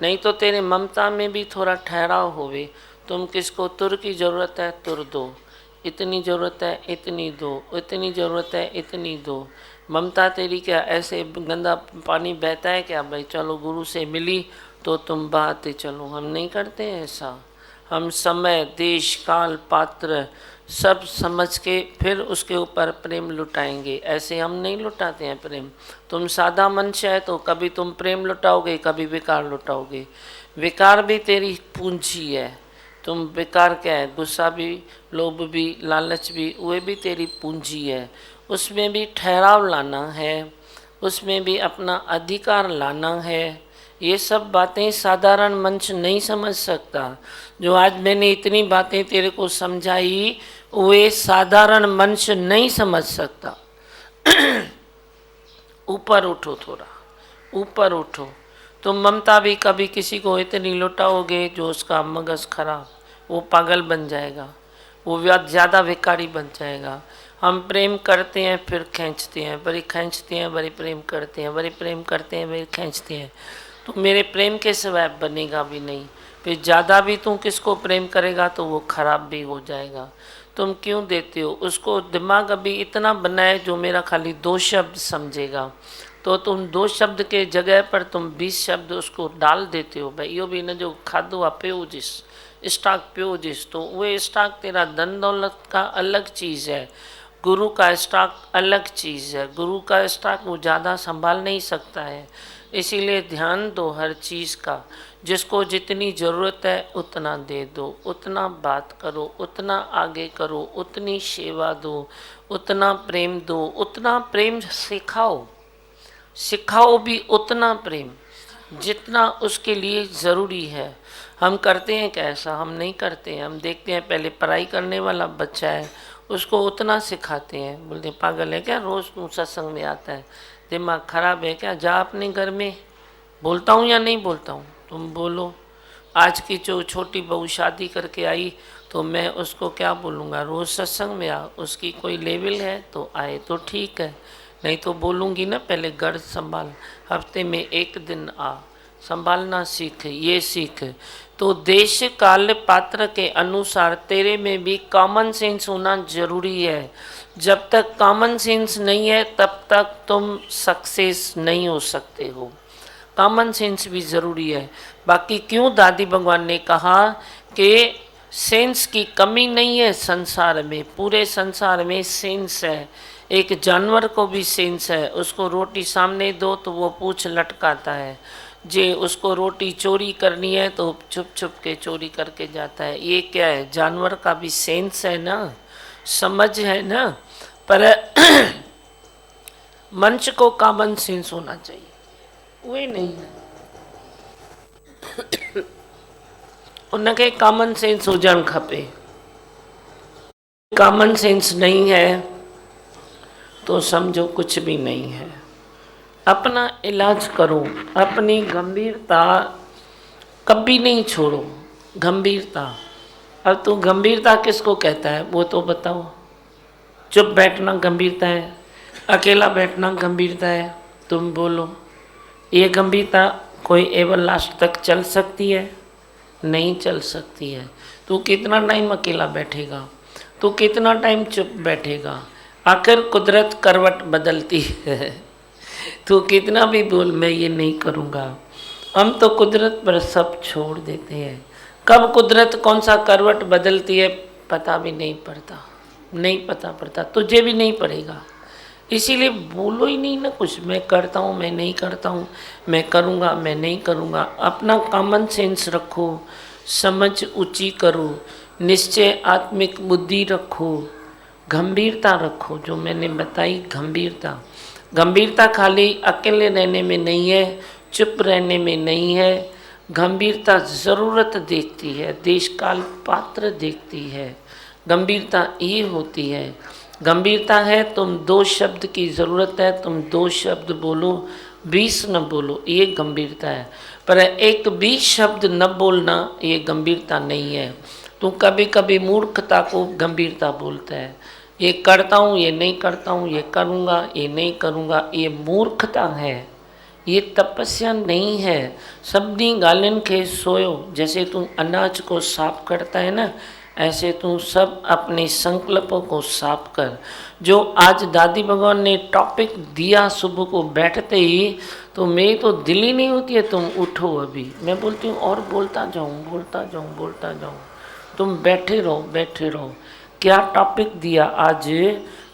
नहीं तो तेरे ममता में भी थोड़ा ठहराव होवे। तुम किसको तुर की ज़रूरत है तुर दो, इतनी ज़रूरत है इतनी दो, इतनी ज़रूरत है इतनी दो। ममता तेरी क्या ऐसे गंदा पानी बहता है क्या, भाई चलो गुरु से मिली तो तुम बहाते चलो, हम नहीं करते हैं ऐसा। हम समय, देश, काल, पात्र सब समझ के फिर उसके ऊपर प्रेम लुटाएंगे। ऐसे हम नहीं लुटाते हैं प्रेम। तुम सादा मनुष्य है तो कभी तुम प्रेम लुटाओगे, कभी विकार लुटाओगे। विकार भी तेरी पूंजी है। तुम विकार क्या है? गुस्सा भी, लोभ भी, लालच भी, वे भी तेरी पूंजी है। उसमें भी ठहराव लाना है, उसमें भी अपना अधिकार लाना है। ये सब बातें साधारण मनुष्य नहीं समझ सकता। जो आज मैंने इतनी बातें तेरे को समझाई, वे साधारण मनुष्य नहीं समझ सकता। ऊपर उठो, थोड़ा ऊपर उठो। तुम ममता भी कभी किसी को इतनी लुटाओगे जो उसका मगज खराब, वो पागल बन जाएगा, वो ज़्यादा विकारी बन जाएगा। हम प्रेम करते हैं फिर खींचते हैं, बड़ी खींचते हैं, बड़ी प्रेम करते हैं, बड़ी प्रेम करते हैं, बड़ी खींचते हैं। तो मेरे प्रेम के सिवाय बनेगा भी नहीं। फिर ज़्यादा भी तू किसको प्रेम करेगा तो वो खराब भी हो जाएगा। तुम क्यों देते हो उसको? दिमाग अभी इतना बनाए जो मेरा खाली 2 शब्द समझेगा, तो तुम 2 शब्द के जगह पर तुम 20 शब्द उसको डाल देते हो। भाई यो भी न जो खादो आ पियो जिस स्टॉक पियो जिस, तो वो स्टॉक तेरा धन दौलत का अलग चीज़ है, गुरु का स्टॉक अलग चीज़ है। गुरु का स्टॉक वो ज़्यादा संभाल नहीं सकता है। इसीलिए ध्यान दो हर चीज़ का। जिसको जितनी ज़रूरत है उतना दे दो, उतना बात करो, उतना आगे करो, उतनी सेवा दो, उतना प्रेम दो, उतना प्रेम सिखाओ। सिखाओ भी उतना प्रेम जितना उसके लिए ज़रूरी है। हम करते हैं कैसा? हम नहीं करते हैं। हम देखते हैं पहले पढ़ाई करने वाला बच्चा है, उसको उतना सिखाते हैं। बोलते पागल है क्या, रोज़ तू सत्संग में आता है, दिमाग खराब है क्या, जा अपने घर में। बोलता हूँ या नहीं बोलता हूँ? तुम बोलो। आज की जो छोटी बहू शादी करके आई तो मैं उसको क्या बोलूँगा? रोज़ सत्संग में आ। उसकी कोई लेवल है तो आए तो ठीक है, नहीं तो बोलूँगी ना पहले घर संभाल, हफ्ते में 1 दिन आ, संभालना सीख, ये सीख। तो देश काल पात्र के अनुसार तेरे में भी कॉमन सेंस होना जरूरी है। जब तक कॉमन सेंस नहीं है तब तक तुम सक्सेस नहीं हो सकते हो। कॉमन सेंस भी ज़रूरी है। बाकी क्यों दादी भगवान ने कहा कि सेंस की कमी नहीं है संसार में, पूरे संसार में सेंस है। एक जानवर को भी सेंस है, उसको रोटी सामने दो तो वो पूंछ लटकाता है। जे उसको रोटी चोरी करनी है तो छुप छुप के चोरी करके जाता है। ये क्या है? जानवर का भी सेंस है ना, समझ है ना। पर मनुष्य को कॉमन सेंस होना चाहिए, वे नहीं है। उनके कॉमन सेंस हुजण खपे। कॉमन सेंस नहीं है तो समझो कुछ भी नहीं है। अपना इलाज करो, अपनी गंभीरता कभी नहीं छोड़ो। गंभीरता, अब तू गंभीरता किसको कहता है वो तो बताओ। चुप बैठना गंभीरता है, अकेला बैठना गंभीरता है? तुम बोलो। ये गंभीरता कोई एवर लास्ट तक चल सकती है? नहीं चल सकती है। तू कितना टाइम अकेला बैठेगा? तू कितना टाइम चुप बैठेगा? आखिर कुदरत करवट बदलती है। तू कितना भी बोल मैं ये नहीं करूँगा, हम तो कुदरत पर सब छोड़ देते हैं। कब कुदरत कौन सा करवट बदलती है पता भी नहीं पड़ता, नहीं पता पड़ता, तुझे भी नहीं पड़ेगा। इसीलिए बोलो ही नहीं ना कुछ। मैं करता हूँ, मैं नहीं करता हूँ, मैं करूँगा, मैं नहीं करूँगा। अपना कॉमन सेंस रखो, समझ ऊंची करो, निश्चय आत्मिक बुद्धि रखो, गंभीरता रखो। जो मैंने बताई गंभीरता, गंभीरता खाली अकेले रहने में नहीं है, चुप रहने में नहीं है। गंभीरता ज़रूरत देखती है, देश काल पात्र देखती है। गंभीरता ये होती है। गंभीरता है तुम 2 शब्द की ज़रूरत है, तुम 2 शब्द बोलो, 20 न बोलो, ये गंभीरता है। पर एक भी शब्द न बोलना ये गंभीरता नहीं है। तू कभी कभी मूर्खता को गंभीरता बोलता है। ये करता हूँ, ये नहीं करता हूँ, ये करूँगा, ये नहीं करूँगा, ये मूर्खता है, ये तपस्या नहीं है। सभिनी गालिन खे सोयो, जैसे तू अनाज को साफ करता है ना, ऐसे तू सब अपने संकल्पों को साफ कर। जो आज दादी भगवान ने टॉपिक दिया सुबह को बैठते ही, तो मेरी तो दिल ही नहीं होती है तुम उठो। अभी मैं बोलती हूँ और बोलता जाऊँ, बोलता जाऊँ, बोलता जाऊँ। तुम बैठे रहो बैठे रहो। क्या टॉपिक दिया आज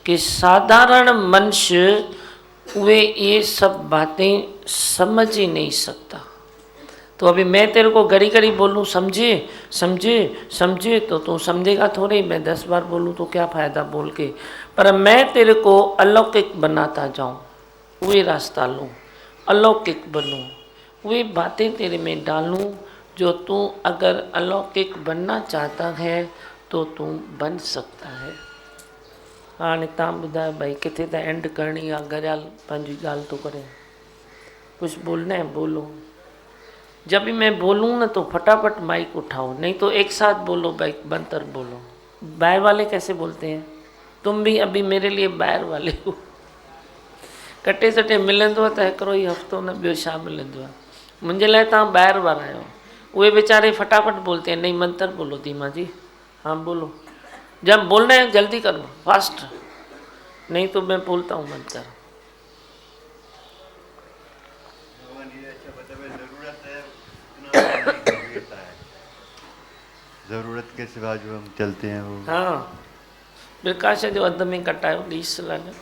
कि साधारण मनुष्य वे ये सब बातें समझ ही नहीं सकता। तो अभी मैं तेरे को घड़ी घड़ी बोलूँ समझे समझे समझे तो तू समझेगा थोड़े। मैं 10 बार बोलूँ तो क्या फ़ायदा बोल के। पर मैं तेरे को अलौकिक बनाता जाऊँ, वही रास्ता लूँ, अलौकिक बनूँ, वही बातें तेरे में डालूँ जो तू अगर अलौकिक बनना चाहता है तो तू बन सकता है। हाँ तव्हां ॿुधायो भाई किथे त एंड करणी आहे। घरियाल पंहिंजी ॻाल्हि तो करे, कुछ बोलना है बोलो। जब भी मैं बोलूँ ना तो फटाफट माइक उठाओ, नहीं तो एक साथ बोलो भाई, बंतर बोलो। बाहर वाले कैसे बोलते हैं? तुम भी अभी मेरे लिए बाहर वाले हो। कटे सटे मिलंदो त हिकिड़ो ई हफ़्तो न, ॿियो छा मिलंदो आहे। मुंहिंजे लाइ तव्हां ॿाहिरि वारा आहियो। उहे बेचारे फटाफट बोलते हैं, नहीं मंत्र बोलो धीमा जी। हाँ बोलो, जब बोलना है जल्दी करो, फास्ट, नहीं तो मैं बोलता हूँ मंत्र। ज़रूरत के सिवा जो हम चलते हैं वो। हाँ प्रकाश जो अध में कटायो ॾीस लाने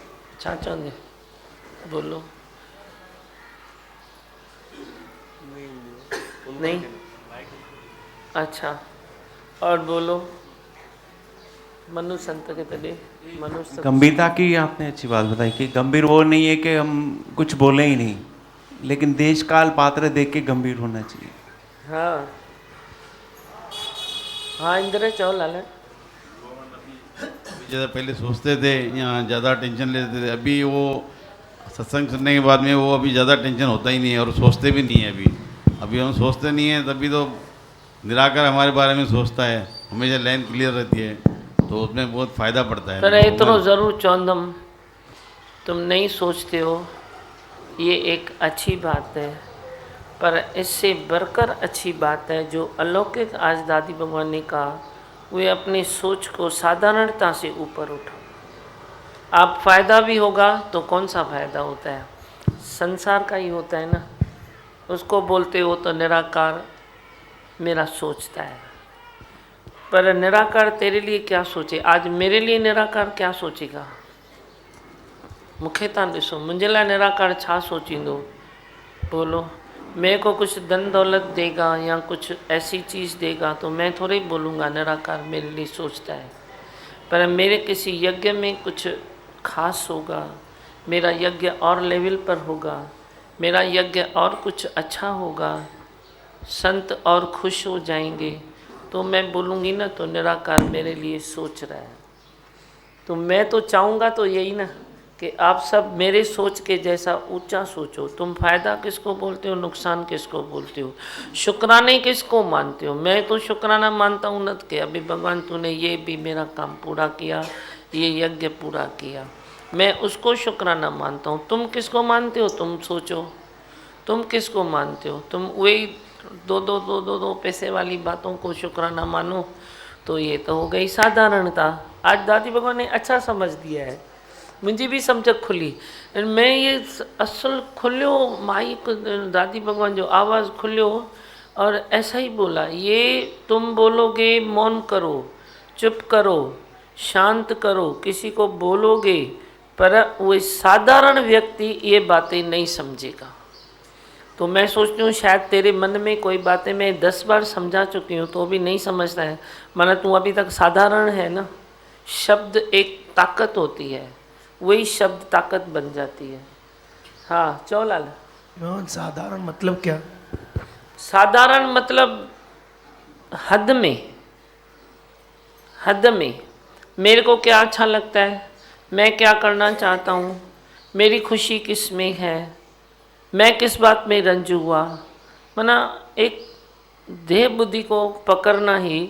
छा चवंदे बोलो। नहीं अच्छा और बोलो। मनु संत के तले मनु संत। गंभीरता की आपने अच्छी बात बताई कि गंभीर वो नहीं है कि हम कुछ बोले ही नहीं, लेकिन देश काल पात्र देख के गंभीर होना चाहिए। हाँ हाँ इंद्र चौ लाल। ज़्यादा पहले सोचते थे या ज़्यादा टेंशन लेते थे, अभी वो सत्संग सुनने के बाद में वो अभी ज़्यादा टेंशन होता ही नहीं है और सोचते भी नहीं है। अभी हम सोचते नहीं हैं, तभी तो निराकार हमारे बारे में सोचता है, हमेशा लाइन क्लियर रहती है, तो उसमें बहुत फ़ायदा पड़ता है। पर इतनो ज़रूर चौंदम, तुम नहीं सोचते हो, ये एक अच्छी बात है। पर इससे बढ़कर अच्छी बात है जो अलौकिक आज दादी भगवान ने कहा, वे अपनी सोच को साधारणता से ऊपर उठाओ। आप फ़ायदा भी होगा तो कौन सा फ़ायदा होता है? संसार का ही होता है ना। उसको बोलते हो तो निराकार मेरा सोचता है, पर निराकार तेरे लिए क्या सोचे? आज मेरे लिए निराकार क्या सोचेगा? मूंखे तव्हां ॾिसो, मुंहिंजे लाइ निराकार छा सोचींदो? बोलो। मेरे को कुछ धन दौलत देगा या कुछ ऐसी चीज़ देगा तो मैं थोड़े ही बोलूँगा निराकार मेरे लिए सोचता है। पर मेरे किसी यज्ञ में कुछ खास होगा, मेरा यज्ञ और लेवल पर होगा, मेरा यज्ञ और कुछ अच्छा होगा, संत और खुश हो जाएंगे, तो मैं बोलूँगी ना तो निराकार मेरे लिए सोच रहा है। तो मैं तो चाहूँगा तो यही ना कि आप सब मेरे सोच के जैसा ऊंचा सोचो। तुम फ़ायदा किसको बोलते हो, नुकसान किसको बोलते हो, शुक्राने किसको मानते हो? मैं तो शुक्राना मानता हूँ न कि अभी भगवान तूने ये भी मेरा काम पूरा किया, ये यज्ञ पूरा किया, मैं उसको शुक्राना मानता हूँ। तुम किसको मानते हो? तुम सोचो, तुम किसको मानते हो? तुम वही दो पैसे वाली बातों को शुक्राना मानो, तो ये तो हो गई साधारणता। आज दादी भगवान ने अच्छा समझ दिया है, मुझे भी समझ खुली। मैं ये असल खुलियो माइक, दादी भगवान जो आवाज़ खुलियो और ऐसा ही बोला, ये तुम बोलोगे मौन करो, चुप करो, शांत करो, किसी को बोलोगे, पर वो साधारण व्यक्ति ये बातें नहीं समझेगा। तो मैं सोचती हूँ शायद तेरे मन में कोई बातें मैं 10 बार समझा चुकी हूँ तो भी नहीं समझता है, माना तू अभी तक साधारण है ना। शब्द एक ताकत होती है, वही शब्द ताकत बन जाती है। हाँ चौलाल। साधारण मतलब क्या? साधारण मतलब हद में, हद में। मेरे को क्या अच्छा लगता है, मैं क्या करना चाहता हूँ, मेरी खुशी किस में है, मैं किस बात में रंज हुआ, माना एक देह बुद्धि को पकड़ना ही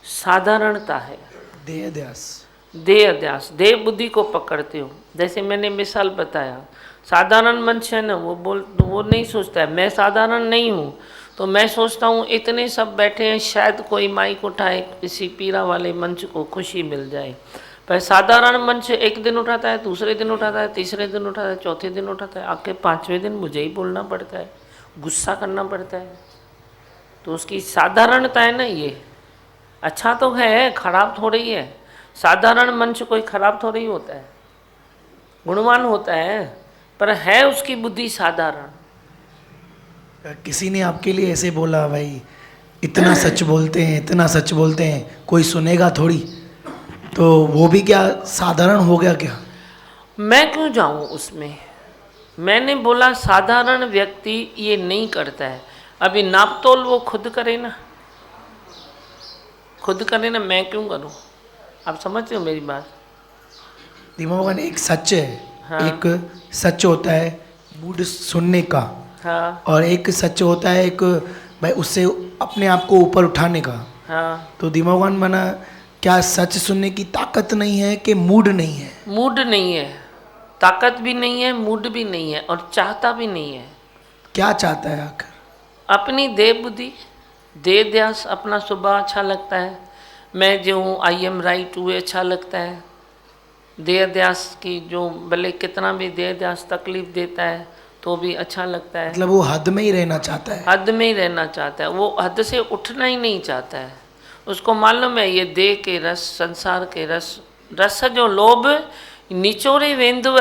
साधारणता है। देह अध्यास, देह अध्यास, देह बुद्धि को पकड़ते हो। जैसे मैंने मिसाल बताया, साधारण मनुष्य है ना, वो नहीं सोचता है मैं साधारण नहीं हूँ, तो मैं सोचता हूँ इतने सब बैठे हैं, शायद कोई माइक उठाए, किसी पीरा वाले मंच को खुशी मिल जाए। पर साधारण मनुष्य एक दिन उठाता है, दूसरे दिन उठाता है, तीसरे दिन उठाता है, चौथे दिन उठाता है, आखिर 5वें दिन मुझे ही बोलना पड़ता है, गुस्सा करना पड़ता है। तो उसकी साधारणता है ना ये, अच्छा तो है, खराब थोड़ा ही है। साधारण मनुष्य कोई खराब थोड़ा ही होता है, गुणवान होता है, पर है उसकी बुद्धि साधारण। किसी ने आपके लिए ऐसे बोला भाई इतना सच बोलते हैं, इतना सच बोलते हैं, कोई सुनेगा थोड़ी, तो वो भी क्या साधारण हो गया क्या? मैं क्यों जाऊं उसमें? मैंने बोला साधारण व्यक्ति ये नहीं करता है। अभी नापतोल वो खुद करे ना, खुद करे ना, मैं क्यों करूं? आप समझते हो मेरी बात? भगवान एक सच है, हाँ। एक सच होता है मूड सुनने का, हाँ और एक सच होता है एक भाई उससे अपने आप को ऊपर उठाने का। हाँ। तो भगवान माना क्या सच सुनने की ताकत नहीं है कि मूड नहीं है? मूड नहीं है, ताकत भी नहीं है, मूड भी नहीं है, और चाहता भी नहीं है। क्या चाहता है आखिर? अपनी देह बुद्धि, देह ध्यास, अपना सुबह अच्छा लगता है, मैं जो हूँ आई एम राइट, हुए अच्छा लगता है। देह ध्यास की जो भले कितना भी देह ध्यास तकलीफ देता है तो भी अच्छा लगता है। मतलब वो हद में ही रहना चाहता है। हद में ही रहना चाहता है, वो हद से उठना ही नहीं चाहता है। उसको मालूम है ये देह के रस, संसार के रस, रस जो लोभ निचोड़े वेंदव,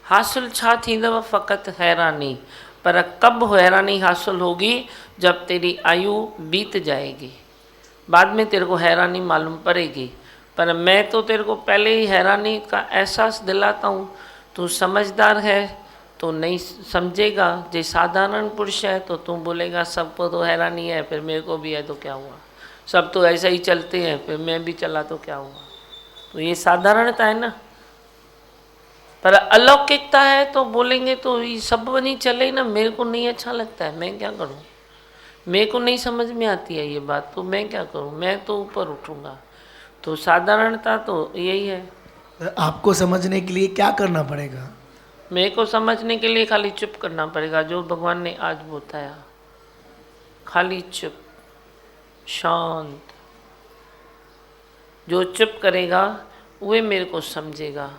हासिल छा थींदव फ़क़त हैरानी। पर कब हैरानी हासिल होगी? जब तेरी आयु बीत जाएगी, बाद में तेरे को हैरानी मालूम पड़ेगी। पर मैं तो तेरे को पहले ही हैरानी का एहसास दिलाता हूँ। तू समझदार है तो नहीं समझेगा, जो साधारण पुरुष है तो तू बोलेगा सबको तो हैरानी है, फिर मेरे को भी है तो क्या हुआ, सब तो ऐसा ही चलते हैं, फिर मैं भी चला तो क्या हुआ। तो ये साधारणता है ना। पर अलौकिकता है तो बोलेंगे तो ये सब नहीं चले ना, मेरे को नहीं अच्छा लगता है, मैं क्या करूं? मेरे को नहीं समझ में आती है ये बात, तो मैं क्या करूं? मैं तो ऊपर उठूंगा। तो साधारणता तो यही है। आपको समझने के लिए क्या करना पड़ेगा? मेरे को समझने के लिए खाली चुप करना पड़ेगा, जो भगवान ने आज बताया। खाली चुप, शांत। जो चुप करेगा वह मेरे को समझेगा।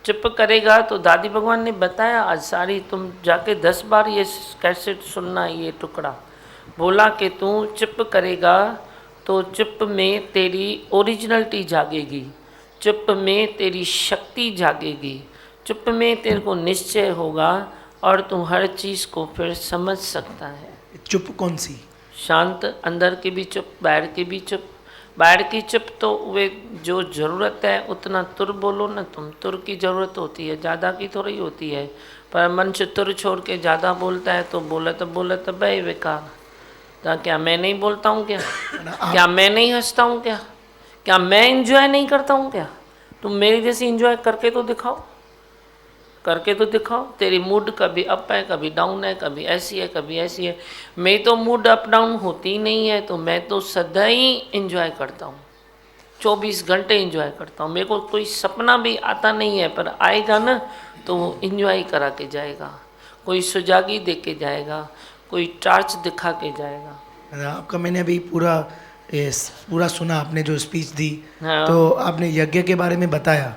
चुप करेगा तो दादी भगवान ने बताया आज सारी, तुम जाके 10 बार ये कैसेट सुनना, ये टुकड़ा बोला कि तू चुप करेगा तो चुप में तेरी ओरिजिनलिटी जागेगी, चुप में तेरी शक्ति जागेगी, चुप में तेरे को निश्चय होगा और तू हर चीज़ को फिर समझ सकता है। चुप कौन सी? शांत, अंदर की भी चुप, बाहर की भी चुप। बाहर की चुप तो वे जो ज़रूरत है उतना तुर बोलो ना तुम, तुर की ज़रूरत होती है, ज़्यादा की थोड़ी होती है। पर मनुष्य तुर छोड़ के ज़्यादा बोलता है तो बोले तो भाई बेकार। तो क्या मैं नहीं बोलता हूँ क्या? क्या मैं नहीं हंसता हूँ क्या? क्या मैं इंजॉय नहीं करता हूँ क्या? तुम मेरी जैसी इंजॉय करके तो दिखाओ, करके तो दिखाओ। तेरी मूड कभी अप है, कभी डाउन है, कभी ऐसी है, कभी ऐसी है। मैं तो मूड अप डाउन होती ही नहीं है, तो मैं तो सदा ही इंजॉय करता हूँ, 24 घंटे इंजॉय करता हूँ। मेरे को कोई सपना भी आता नहीं है, पर आएगा ना तो वो इंजॉय करा के जाएगा। कोई सुजागी दे के जाएगा, कोई टार्च दिखा के जाएगा। आपका मैंने अभी पूरा सुना, आपने जो स्पीच दी। हाँ। तो आपने यज्ञ के बारे में बताया,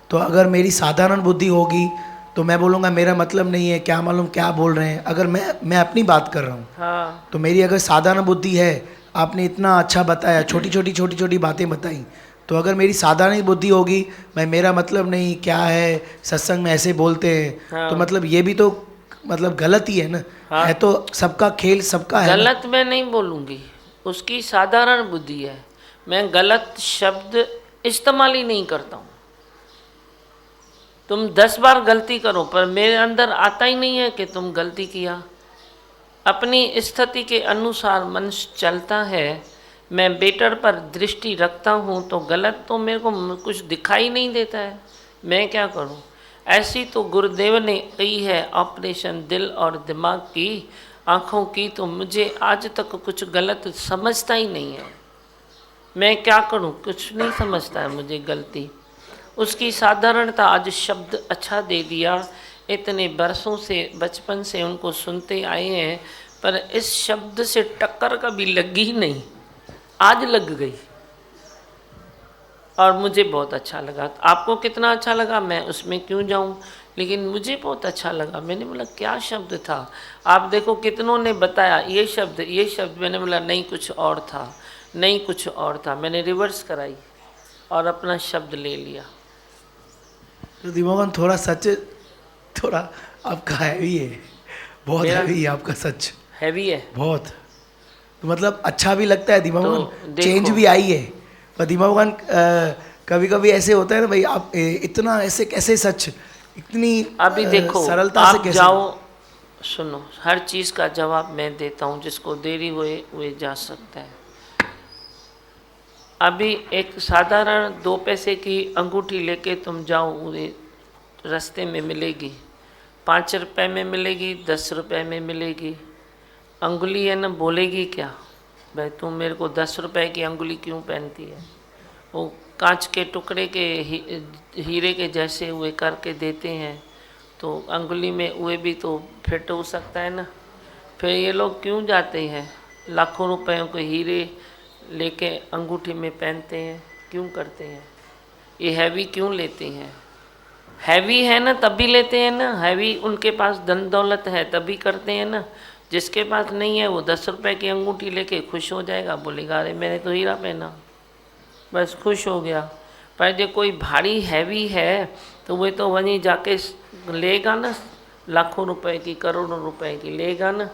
तो अगर मेरी साधारण बुद्धि होगी तो मैं बोलूँगा मेरा मतलब नहीं है, क्या मालूम क्या बोल रहे हैं। अगर मैं अपनी बात कर रहा हूँ, हाँ। तो मेरी अगर साधारण बुद्धि है, आपने इतना अच्छा बताया, छोटी छोटी बातें बताई, तो अगर मेरी साधारण बुद्धि होगी, मैं मेरा मतलब नहीं क्या है, सत्संग में ऐसे बोलते हैं, हाँ। तो मतलब ये भी तो मतलब गलत ही है ना। हाँ। है तो सबका खेल सबका है ना। गलत मैं नहीं बोलूँगी, उसकी साधारण बुद्धि है। मैं गलत शब्द इस्तेमाल ही नहीं करता हूँ। तुम 10 बार गलती करो, पर मेरे अंदर आता ही नहीं है कि तुम गलती किया। अपनी स्थिति के अनुसार मनुष्य चलता है। मैं बेटर पर दृष्टि रखता हूँ तो गलत तो मेरे को कुछ दिखाई नहीं देता है, मैं क्या करूँ। ऐसी तो गुरुदेव ने कही है ऑपरेशन दिल और दिमाग की, आँखों की, तो मुझे आज तक कुछ गलत समझता ही नहीं है। मैं क्या करूँ, कुछ नहीं समझता है मुझे गलती। उसकी साधारणता आज शब्द अच्छा दे दिया। इतने बरसों से, बचपन से उनको सुनते आए हैं, पर इस शब्द से टक्कर कभी लगी ही नहीं, आज लग गई और मुझे बहुत अच्छा लगा। आपको कितना अच्छा लगा मैं उसमें क्यों जाऊं, लेकिन मुझे बहुत अच्छा लगा। मैंने बोला क्या शब्द था। आप देखो कितनों ने बताया ये शब्द, मैंने बोला नहीं कुछ और था। नहीं कुछ और था, मैंने रिवर्स कराई और अपना शब्द ले लिया। तो दिमागन थोड़ा सच, थोड़ा आपका हैवी है, बहुत मेरा- हैवी है आपका सच, हैवी है बहुत। तो मतलब अच्छा भी लगता है तो दिमागन, देखो- चेंज भी आई है, पर दिमागन कभी कभी ऐसे होता है ना भाई, आप इतना ऐसे कैसे सच, इतनी अभी देखो सरलता से आप कैसे? जाओ, सुनो, हर चीज़ का जवाब मैं देता हूँ, जिसको देरी हुए वे जा सकता है। अभी एक साधारण 2 पैसे की अंगूठी लेके तुम जाओ, वो रास्ते में मिलेगी, 5 रुपए में मिलेगी, 10 रुपए में मिलेगी। अंगुली है ना, बोलेगी क्या, भाई तुम मेरे को 10 रुपए की अंगुली क्यों पहनती है? वो कांच के टुकड़े के हीरे के जैसे हुए करके देते हैं, तो अंगुली में हुए भी तो फिट हो सकता है ना। फिर ये लोग क्यों जाते हैं, लाखों रुपयों के हीरे लेके अंगूठी में पहनते हैं, क्यों करते हैं? ये हैवी क्यों लेते हैं? हैवी है ना तभी लेते हैं ना, हैवी उनके पास धन दौलत है तभी करते हैं ना। जिसके पास नहीं है वो 10 रुपए की अंगूठी लेके खुश हो जाएगा, बोलेगा अरे मैंने तो हीरा पहना, बस खुश हो गया। पर जो कोई भारी हैवी है तो वो तो वहीं जाके लेगा ना, लाखों रुपए की, करोड़ों रुपए की लेगा ना,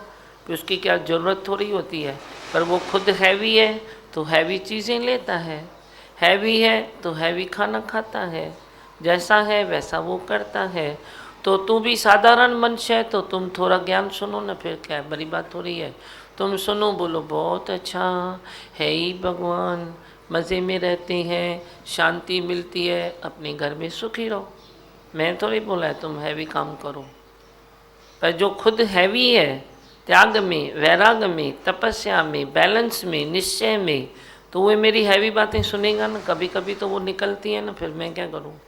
फिर उसकी क्या ज़रूरत थोड़ी होती है। पर वो खुद हैवी है तो हैवी चीज़ें लेता है, हैवी है तो हैवी खाना खाता है, जैसा है वैसा वो करता है। तो तू भी साधारण मनुष्य है तो तुम थोड़ा ज्ञान सुनो ना, फिर क्या है, बड़ी बात थोड़ी है। तुम सुनो, बोलो बहुत अच्छा है ही भगवान, मज़े में रहते हैं, शांति मिलती है, अपने घर में सुखी रहो। मैं थोड़ी बोला है तुम हैवी काम करो। पर जो खुद हैवी है, त्याग में, वैराग में, तपस्या में, बैलेंस में, निश्चय में, तो वो मेरी हैवी बातें सुनेगा ना, कभी कभी तो वो निकलती है ना, फिर मैं क्या करूँ?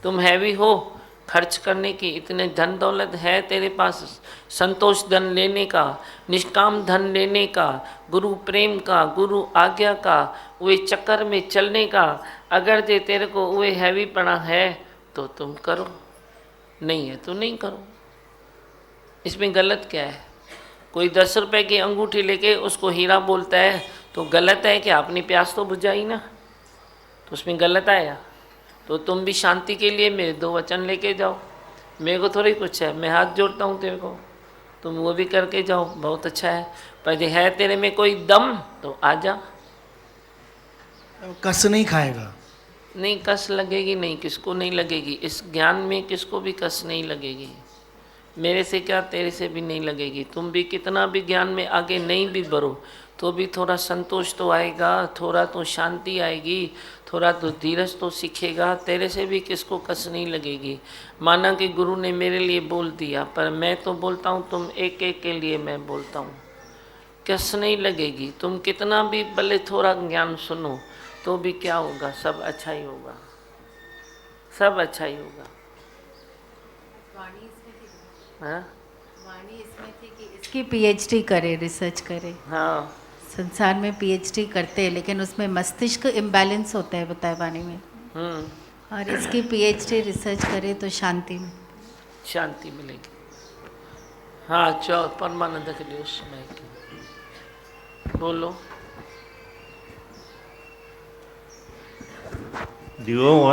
तुम हैवी हो खर्च करने की, इतने धन दौलत है तेरे पास, संतोष धन लेने का, निष्काम धन लेने का, गुरु प्रेम का, गुरु आज्ञा का, वे चक्कर में चलने का, अगर जे तेरे को वे हैवी पड़ा है तो तुम करो, नहीं है तो नहीं करो। इसमें गलत क्या है? कोई 10 रुपए की अंगूठी लेके उसको हीरा बोलता है तो गलत है कि अपनी प्यास तो बुझाई ना, तो उसमें गलत आया। तो तुम भी शांति के लिए मेरे 2 वचन लेके जाओ, मेरे को थोड़ी कुछ है, मैं हाथ जोड़ता हूँ तेरे को, तुम वो भी करके जाओ, बहुत अच्छा है। पर जो है तेरे में कोई दम तो आ जा। कस नहीं खाएगा? नहीं कस लगेगी नहीं, किसको नहीं लगेगी, इस ज्ञान में किसको भी कस नहीं लगेगी। मेरे से क्या, तेरे से भी नहीं लगेगी। तुम भी कितना भी ज्ञान में आगे नहीं भी बढ़ो तो भी थोड़ा संतोष तो आएगा, थोड़ा तो शांति आएगी, थोड़ा तो धीरज तो सीखेगा। तेरे से भी किसको कस नहीं लगेगी। माना कि गुरु ने मेरे लिए बोल दिया, पर मैं तो बोलता हूँ, तुम एक एक के लिए मैं बोलता हूँ, कस नहीं लगेगी। तुम कितना भी भले थोड़ा ज्ञान सुनो तो भी क्या होगा, सब अच्छा ही होगा, सब अच्छा ही होगा। वाणी इसमें थी, हाँ वाणी इसमें थी कि इसकी पीएचडी करे, रिसर्च करे। हाँ संसार में पीएचडी करते हैं लेकिन उसमें मस्तिष्क इम्बैलेंस होता है, बताए वाणी में। और इसकी पीएचडी रिसर्च करे तो शांति में शांति मिलेगी। हाँ चलो, परमानंद के लिए उस समय की बोलो।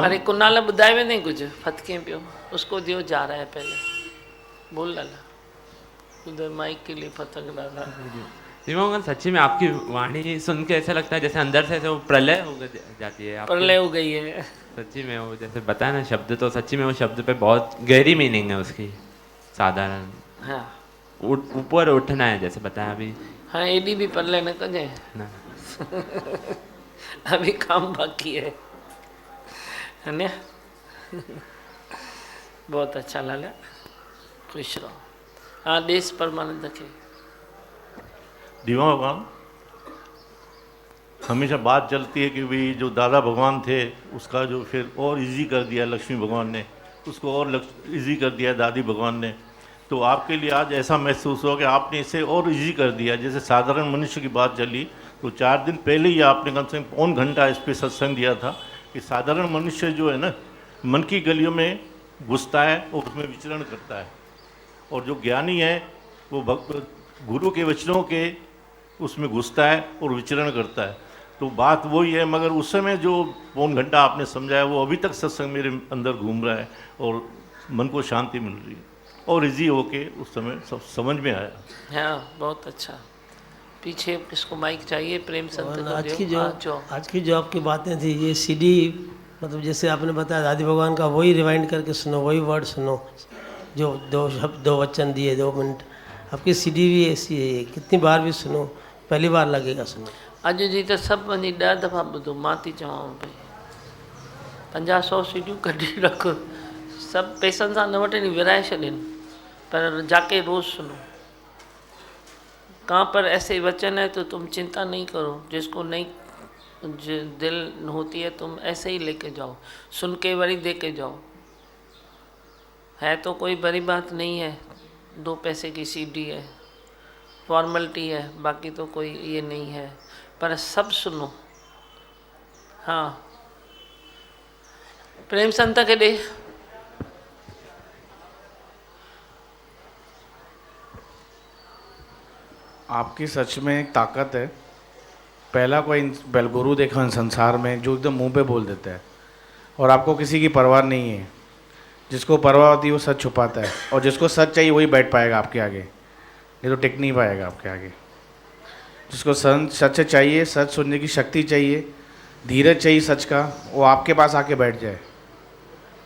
अरे कुनाल बुधाए में नहीं कुछ फतके पियो, उसको दियो जा रहा है पहले, बोल लाला उधर माइक के लिए फतक डाला। दिव्यांगन, सच्ची में आपकी वाणी सुन के ऐसा लगता है जैसे अंदर से वो प्रलय हो जाती है। प्रलय हो गई है सच्ची में, वो जैसे बताया ना शब्द, तो सच्ची में वो शब्द पे बहुत गहरी मीनिंग है उसकी। साधारण हाँ ऊपर उठना है जैसे बताया अभी। हाँ एडी भी प्रलय न कजे ना अभी काम बाकी है ना। बहुत अच्छा लाला, खुश रहो। हाँ देश परमानंद के दिव्यांग, हमेशा बात चलती है कि भाई जो दादा भगवान थे उसका जो फिर और इजी कर दिया लक्ष्मी भगवान ने, उसको और इजी कर दिया दादी भगवान ने। तो आपके लिए आज ऐसा महसूस हुआ कि आपने इसे और इजी कर दिया। जैसे साधारण मनुष्य की बात चली तो 4 दिन पहले ही आपने कम से कम पौन घंटा इस पर सत्संग दिया था कि साधारण मनुष्य जो है ना, मन की गलियों में घुसता है और उसमें विचरण करता है, और जो ज्ञानी है वो गुरु के वचनों के उसमें घुसता है और विचरण करता है। तो बात वही है, मगर उस समय जो पौन घंटा आपने समझाया वो अभी तक सत्संग मेरे अंदर घूम रहा है और मन को शांति मिल रही है और इजी होके उस समय सब समझ में आया। हाँ, बहुत अच्छा। पीछे किसको माइक चाहिए? प्रेम संत को आज दियो। की जो हाँ, जो आज की जो आपकी बातें थी, ये सीडी मतलब जैसे आपने बताया दादी भगवान का, वही रिवाइंड करके सुनो, वही वर्ड सुनो, जो 2 शब्द 2 वचन दिए 2 मिनट। आपकी सीडी भी ऐसी है, कितनी बार भी सुनो पहली बार लगेगा सुनो। अॼु जी त सभु वञी 10 दफ़ा ॿुधो। मां थी चवां भई 50-100 सीडियूं कढी रखो, सभु पैसनि सां न वठनि, विराए छॾनि, पर जाके रोज़ सुनो। कहाँ पर ऐसे वचन है तो तुम चिंता नहीं करो, जिसको नहीं दिल होती है तुम ऐसे ही लेके जाओ, सुन के वरी दे के जाओ। है तो कोई बड़ी बात नहीं है, 2 पैसे की सीडी है, फॉर्मेलिटी है, बाकी तो कोई ये नहीं है, पर सब सुनो। हाँ, प्रेम संत के दे। आपकी सच में एक ताकत है। पहला कोई गुरु देखा इन संसार में जो एकदम मुंह पे बोल देता है और आपको किसी की परवाह नहीं है। जिसको परवाह होती है वो सच छुपाता है, और जिसको सच चाहिए वही बैठ पाएगा आपके आगे, नहीं तो टिक नहीं पाएगा आपके आगे। जिसको सच चाहिए, सच सुनने की शक्ति चाहिए, धीरज चाहिए सच का, वो आपके पास आके बैठ जाए,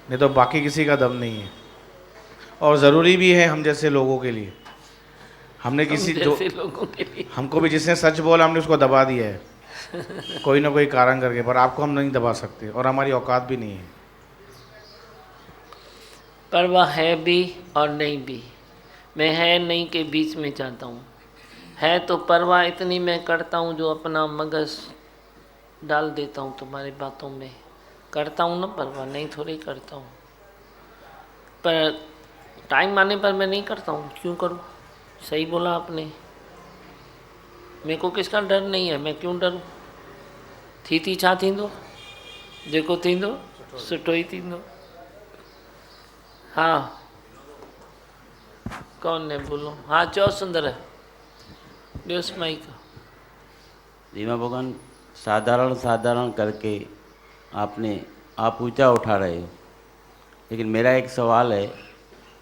नहीं तो बाकी किसी का दम नहीं है। और ज़रूरी भी है हम जैसे लोगों के लिए। हमने किसी लोगों के लिए हमको भी जिसने सच बोला हमने उसको दबा दिया है कोई ना कोई कारण करके, पर आपको हम नहीं दबा सकते और हमारी औकात भी नहीं है। परवाह है भी और नहीं भी, मैं है नहीं के बीच में जाता हूँ। है तो परवाह इतनी मैं करता हूँ जो अपना मगज डाल देता हूँ तुम्हारी बातों में, करता हूँ ना परवाह, नहीं थोड़ी करता हूँ, पर टाइम आने पर मैं नहीं करता हूँ। क्यों करूँ? सही बोला आपने, मेरे को किसका डर नहीं है, मैं क्यों डरूँ? थी छा थींदो, जेको थींदो सुठो ही थींदो। हाँ, कौन है बोलो? हाँ चो सुंदर है, ॿियो माइक। दीमा भगवान, साधारण करके आप ऊंचा उठा रहे हो, लेकिन मेरा एक सवाल है,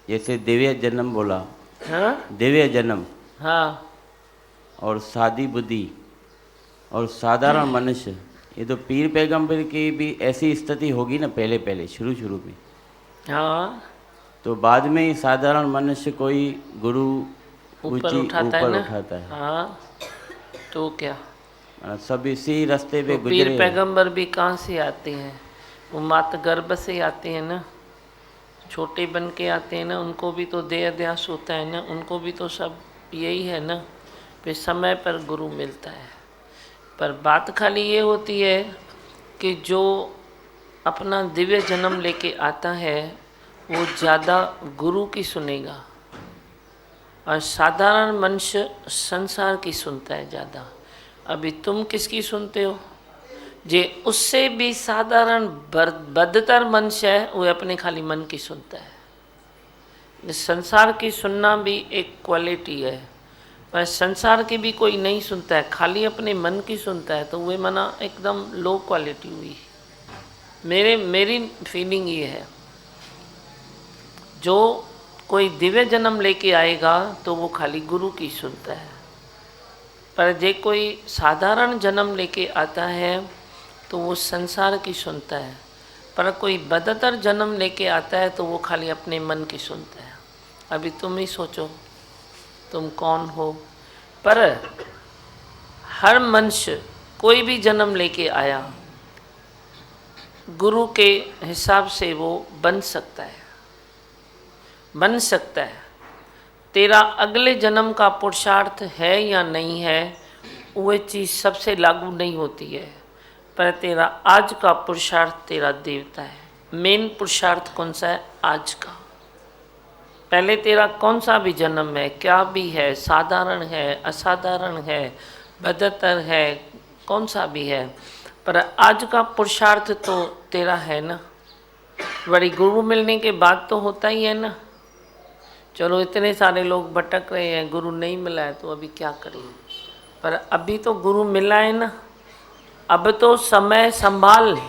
जैसे दिव्य जन्म बोला, हाँ? दिव्य जन्म, हाँ, और सादी बुद्धि और साधारण मनुष्य, ये तो पीर पैगंबर की भी ऐसी स्थिति होगी ना पहले शुरू में। हाँ, तो बाद में ही साधारण मनुष्य कोई गुरु ऊपर उठाता है। हाँ, तो क्या सब इसी रास्ते पे तो गुजरे। पीर पैगंबर भी कहाँ से आते हैं? वो मात गर्भ से आते हैं ना, छोटे बन के आते हैं ना, उनको भी तो देह अध्यास होता है ना, उनको भी तो सब यही है ना, फिर समय पर गुरु मिलता है। पर बात खाली ये होती है कि जो अपना दिव्य जन्म लेके आता है वो ज़्यादा गुरु की सुनेगा, और साधारण मनुष्य संसार की सुनता है ज़्यादा। अभी तुम किसकी सुनते हो? जे उससे भी साधारण बदतर मनुष्य है वो अपने खाली मन की सुनता है। संसार की सुनना भी एक क्वालिटी है, पर संसार की भी कोई नहीं सुनता है, खाली अपने मन की सुनता है, तो वे मना एकदम लो क्वालिटी हुई। मेरी फीलिंग ये है, जो कोई दिव्य जन्म लेके आएगा तो वो खाली गुरु की सुनता है, पर जे कोई साधारण जन्म लेके आता है तो वो संसार की सुनता है, पर कोई बदतर जन्म लेके आता है तो वो खाली अपने मन की सुनता है। अभी तुम ही सोचो तुम कौन हो। पर हर मनुष्य कोई भी जन्म लेके आया गुरु के हिसाब से वो बन सकता है। तेरा अगले जन्म का पुरुषार्थ है या नहीं है वो चीज़ सबसे लागू नहीं होती है, पर तेरा आज का पुरुषार्थ तेरा देवता है। मेन पुरुषार्थ कौन सा है? आज का। पहले तेरा कौन सा भी जन्म है, क्या भी है, साधारण है, असाधारण है, बदतर है, कौन सा भी है, पर आज का पुरुषार्थ तो तेरा है ना। बड़ी गुरु मिलने के बाद तो होता ही है ना। चलो इतने सारे लोग भटक रहे हैं, गुरु नहीं मिला है तो अभी क्या करें, पर अभी तो गुरु मिला है ना। अब तो समय संभाल,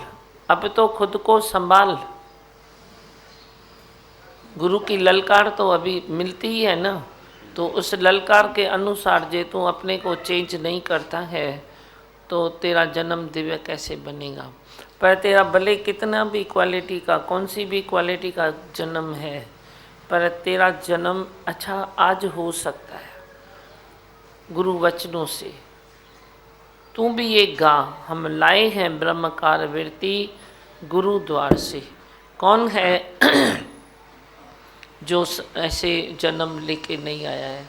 अब तो खुद को संभाल। गुरु की ललकार तो अभी मिलती ही है ना, तो उस ललकार के अनुसार जे तू अपने को चेंज नहीं करता है तो तेरा जन्म दिव्य कैसे बनेगा। पर तेरा भले कितना भी क्वालिटी का, कौन सी भी क्वालिटी का जन्म है, पर तेरा जन्म अच्छा आज हो सकता है गुरु वचनों से। तू भी ये गा, हम लाए हैं ब्रह्मकार वृत्ति गुरु द्वार से। कौन है जो ऐसे जन्म लेके नहीं आया है?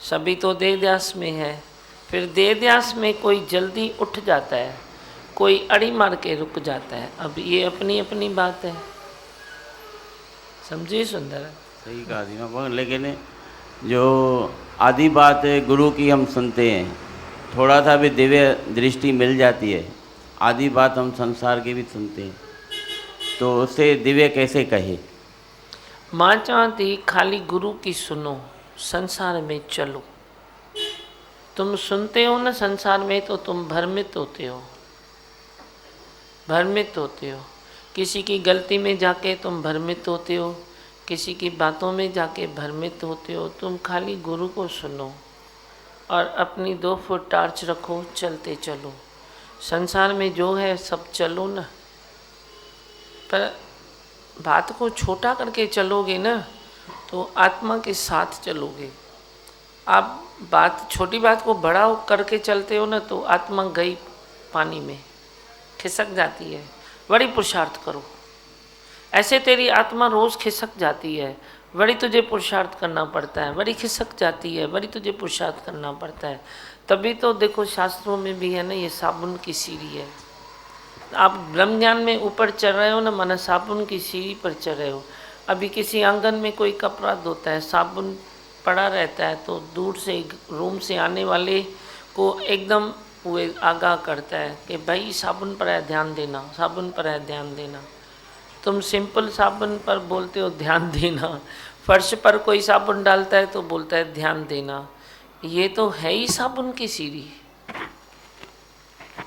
सभी तो देहध्यास में है। फिर देहध्यास में कोई जल्दी उठ जाता है, कोई अड़ी मार के रुक जाता है। अब ये अपनी अपनी बात है, समझिए सुंदर। सही कहा दीमा भगवान, लेकिन जो आदि बात है गुरु की हम सुनते हैं, थोड़ा सा भी दिव्य दृष्टि मिल जाती है। आदि बात हम संसार की भी सुनते हैं, तो उसे दिव्य कैसे कहे। माँ चाहती खाली गुरु की सुनो, संसार में चलो। तुम सुनते हो ना संसार में, तो तुम भ्रमित होते हो, भ्रमित होते हो। किसी की गलती में जाके तुम भ्रमित होते हो, किसी की बातों में जाके भ्रमित होते हो। तुम खाली गुरु को सुनो और अपनी 2 फुट टार्च रखो, चलते चलो। संसार में जो है सब चलो ना, पर बात को छोटा करके चलोगे ना तो आत्मा के साथ चलोगे। आप बात, छोटी बात को बड़ा करके चलते हो ना तो आत्मा गई पानी में, खिसक जाती है। बड़ी पुरुषार्थ करो, ऐसे तेरी आत्मा रोज़ खिसक जाती है, बड़ी तुझे पुरुषार्थ करना पड़ता है। बड़ी खिसक जाती है, बड़ी तुझे पुरुषार्थ करना पड़ता है। तभी तो देखो शास्त्रों में भी है ना, ये साबुन की सीढ़ी है। आप ब्रह्म ज्ञान में ऊपर चढ़ रहे हो ना, माना साबुन की सीढ़ी पर चढ़ रहे हो। अभी किसी आंगन में कोई कपड़ा धोता है, साबुन पड़ा रहता है, तो दूर से रूम से आने वाले को एकदम वो आगाह करता है कि भाई साबुन पर है ध्यान देना, साबुन पर है ध्यान देना। तुम सिंपल साबुन पर बोलते हो ध्यान देना, फर्श पर कोई साबुन डालता है तो बोलता है ध्यान देना। ये तो है ही साबुन की सीढ़ी,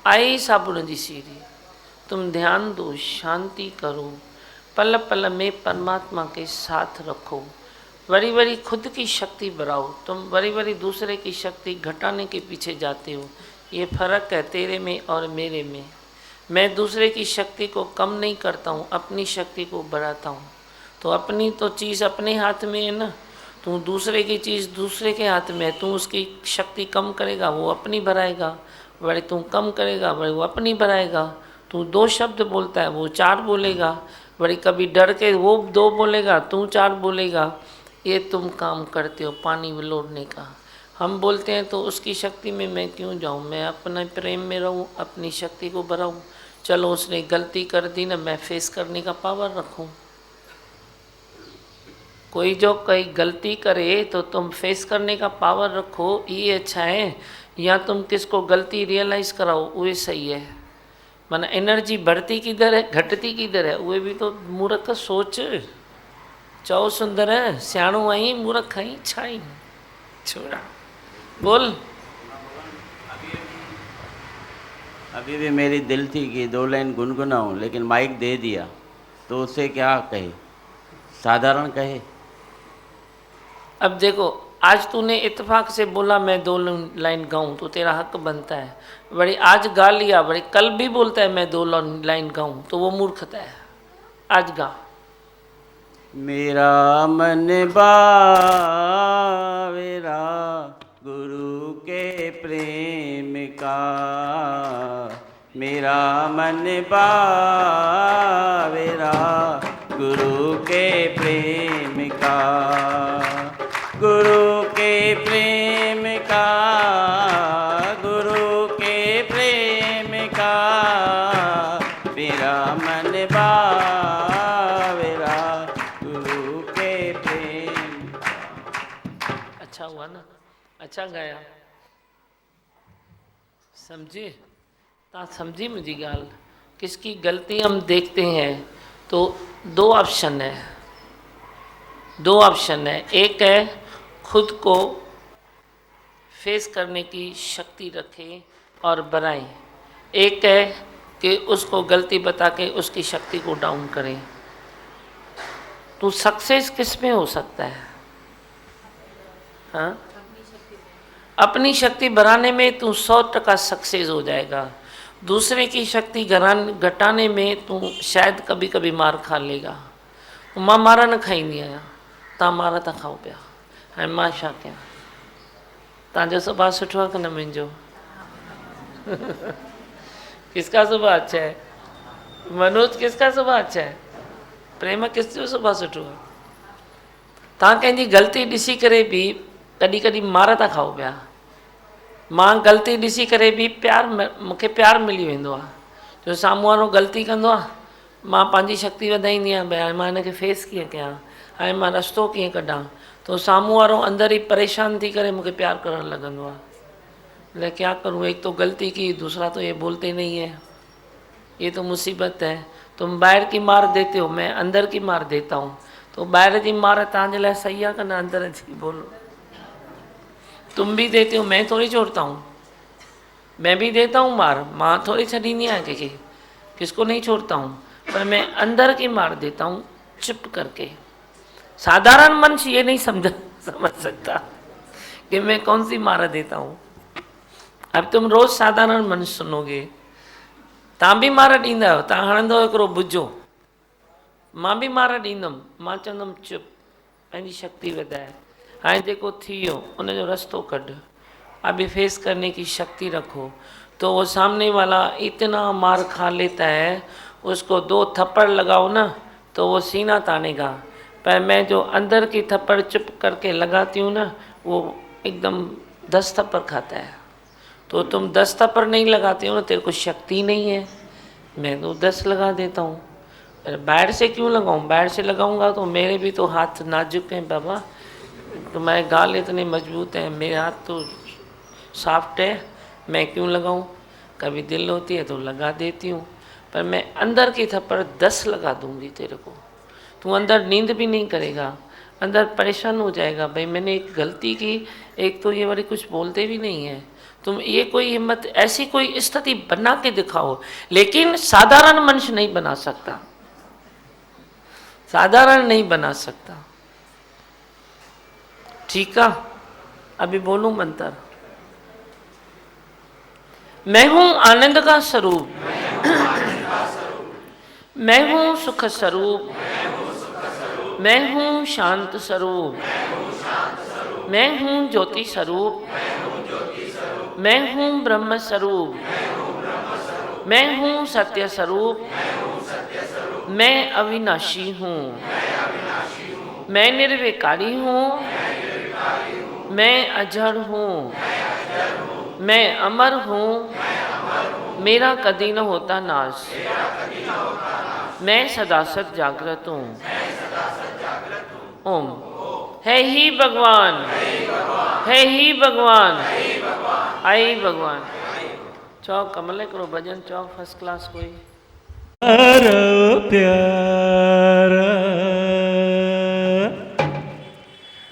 आई साबुन की सीढ़ी। तुम ध्यान दो, शांति करो, पल पल में परमात्मा के साथ रखो। बड़ी बड़ी खुद की शक्ति बढ़ाओ, तुम बड़ी बड़ी दूसरे की शक्ति घटाने के पीछे जाते हो। ये फर्क है तेरे में और मेरे में। मैं दूसरे की शक्ति को कम नहीं करता हूँ, अपनी शक्ति को बढ़ाता हूँ। तो अपनी तो चीज़ अपने हाथ में है ना, तू दूसरे की चीज़ दूसरे के हाथ में है। तू उसकी शक्ति कम करेगा वो अपनी बढ़ाएगा, बड़े तू कम करेगा बड़े वो अपनी बढ़ाएगा। तू 2 शब्द बोलता है वो 4 बोलेगा, बड़ी कभी डर के वो 2 बोलेगा तू 4 बोलेगा। ये तुम काम करते हो पानी विलोड़ने का। हम बोलते हैं तो उसकी शक्ति में मैं क्यों जाऊँ, मैं अपने प्रेम में रहूँ, अपनी शक्ति को बढ़ाऊँ। चलो उसने गलती कर दी ना, मैं फेस करने का पावर रखूँ। कोई जो कोई गलती करे तो तुम फेस करने का पावर रखो, ये अच्छा है। या तुम किसको गलती रियलाइज़ कराओ, वो सही है। माना एनर्जी बढ़ती किधर है घटती किधर है, वो भी तो मूर्ख सोच। चौ सुंदर है सियाणो आई मूर्ख आई छाई छोड़ा बोल। अभी भी मेरी दिल थी कि 2 लाइन गुनगुनाऊं, लेकिन माइक दे दिया तो उसे क्या कहे, साधारण कहे। अब देखो आज तूने इत्तेफाक से बोला मैं 2 लाइन गाऊं तो तेरा हक बनता है। बड़ी आज गा लिया, बड़ी कल भी बोलता है मैं 2 लाइन गाऊं तो वो मूर्खता है। आज गा। मेरा मन बावेरा गुरु के प्रेम का, मेरा मन बावेरा गुरु के प्रेम का, गुरु के प्रेम का, गुरु के प्रेम का, मेरा मन बावेरा गुरु के प्रेम का। अच्छा हुआ ना, अच्छा गाया, समझे ता समझी मुझी गाल। किसकी गलती हम देखते हैं तो 2 ऑप्शन है, 2 ऑप्शन है। एक है खुद को फेस करने की शक्ति रखें और बढ़ाएं, एक है कि उसको गलती बता के उसकी शक्ति को डाउन करें। तो सक्सेस किस में हो सकता है? हाँ, अपनी शक्ति बढ़ाने में तू 100% सक्सेस हो जाएगा। दूसरे की शक्ति घटाने में तू शायद कभी कभी मार खा लेगा। मां मारा न खाई नहीं आया, ता मारा था खाओ पिया। हाणे मां छा कयां? तव्हांजो सुभाउ सुठो आहे कि न मुंहिंजो? किसका स्वभाव अच्छा है? मनोज किसका स्वभाव अच्छा है? प्रेम किसजो स्वभाव सुठो आहे? तव्हां कंहिंजी ग़लती ॾिसी करे बि कॾहिं कॾहिं मार था खाओ पिया। मां ग़लती ॾिसी करे बि मूंखे प्यार मिली वेंदो आहे। जो साम्हूं वारो ग़लती कंदो आहे, मां पंहिंजी शक्ति वधाईंदी आहियां, भई हाणे मां हिनखे फेस कीअं कयां, हाणे मां रस्तो कीअं कढां। तो साम्हूं वारो अंदर ही परेशान थी करे मूंखे प्यार करण लॻंदो आहे। ले क्या करूँ, एक तो गलती की, दूसरा तो ये बोलते नहीं है। ये तो मुसीबत है। तुम बाहर की मार देते हो, मैं अंदर की मार देता हूँ। तो बाहर की मार तव्हांजे लाइ सही आहे कि न अंदर जी? बोलो। तुम भी देते हो, मैं थोड़ी छोड़ता हूँ। मैं भी देता हूँ मार, मां थोड़ी छॾींदी आहियां कंहिंखे, किसको नहीं छोड़ता हूँ, पर मैं अंदर की मार देता हूँ चुप करके। साधारण मनुष्य ये नहीं समझ सकता कि मैं कौन सी मार देता हूँ। अब तुम रोज़ साधारण मनुष्य सुनोगे, तव्हां भी मार ॾींदा आहियो, तव्हां हणंदव हिकिड़ो बुझो, मां भी मार ॾींदुमि, मां चवंदुमि चुप, पंहिंजी शक्ति वधाए, हाणे जेको थी वियो उनजो रस्तो कढ, अभी फेस करने की शक्ति रखो। तो वो सामने वाला इतना मार खा लेता है, उसको 2 थप्पड़ लगाओ ना तो वो सीना तानेगा, पर मैं जो अंदर की थप्पड़ चुप करके लगाती हूँ ना, वो एकदम 10 थप्पड़ खाता है। तो तुम 10 थप्पड़ नहीं लगाते हो ना, तेरे को शक्ति नहीं है, मैं तो 10 लगा देता हूँ। बाहर से क्यों लगाऊँ? बाहर से लगाऊंगा तो मेरे भी तो हाथ नाजुक हैं बाबा, तुम्हारे गाल इतने मजबूत हैं, मेरे हाथ तो सॉफ्ट है, मैं क्यों लगाऊँ? कभी दिल होती है तो लगा देती हूँ, पर मैं अंदर की थप्पड़ 10 लगा दूंगी तेरे को। तू अंदर नींद भी नहीं करेगा, अंदर परेशान हो जाएगा, भाई मैंने एक गलती की, एक तो ये वाली कुछ बोलते भी नहीं है। तुम ये कोई हिम्मत, ऐसी कोई स्थिति बना के दिखाओ, लेकिन साधारण मनुष्य नहीं बना सकता, साधारण नहीं बना सकता। ठीक है, अभी बोलूं मंत्र। मैं हूं आनंद का स्वरूप, मैं हूं सुख स्वरूप, मैं हूं शांत स्वरूप, मैं हूं ज्योति स्वरूप, मैं हूं ब्रह्म स्वरूप, मैं हूं सत्य स्वरूप, मैं अविनाशी हूँ, मैं निर्विकारी हूँ, मैं अजड़ हूँ, मैं अमर हूँ, मेरा कभी न होता नाश, मैं सदा सत जागृत हूँ। ओम। है ही भगवान, है ही भगवान, आई भगवान। चौ कमल करो भजन, चौ फर्स्ट क्लास कोई। प्यारा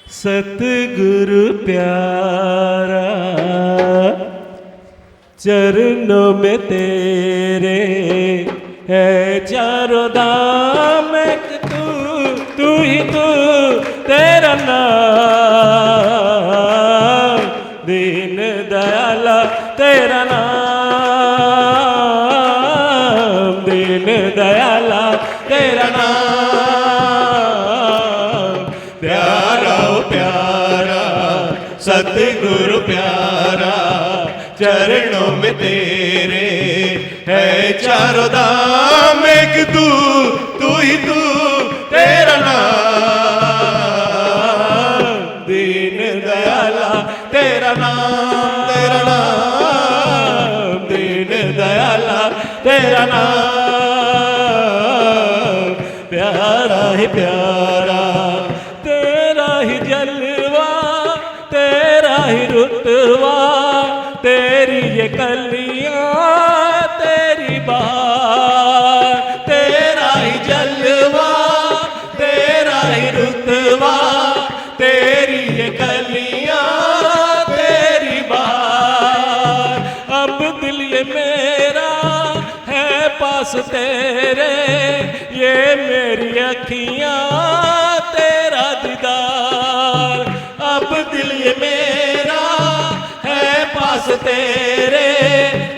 सतगुरु प्यारा, चरणों में तेरे है चारों धाम, तू ही तू, तेरा नाम दीन दयाला, तेरा नाम दीन दयाला, तेरा नाम प्यारा ओ प्यारा सतगुरु प्यारा, चरणों में तेरे है चारों धाम, एक तू ही तू, तेरा नाम दीन दयाला, तेरा नाम दीन दयाला, तेरा नाम प्यारा है प्यारा, तेरा ही जलवा, तेरा ही रुतवा, तेरी ये कलियां, तेरी बात, तेरा ही जलवा, तेरा ही रुतबा, तेरी ये कलियां, तेरी बात। अब दिल ये मेरा पास तेरे, ये मेरी अखियाँ तेरा दीदार। अब दिल ये मेरा है पास तेरे,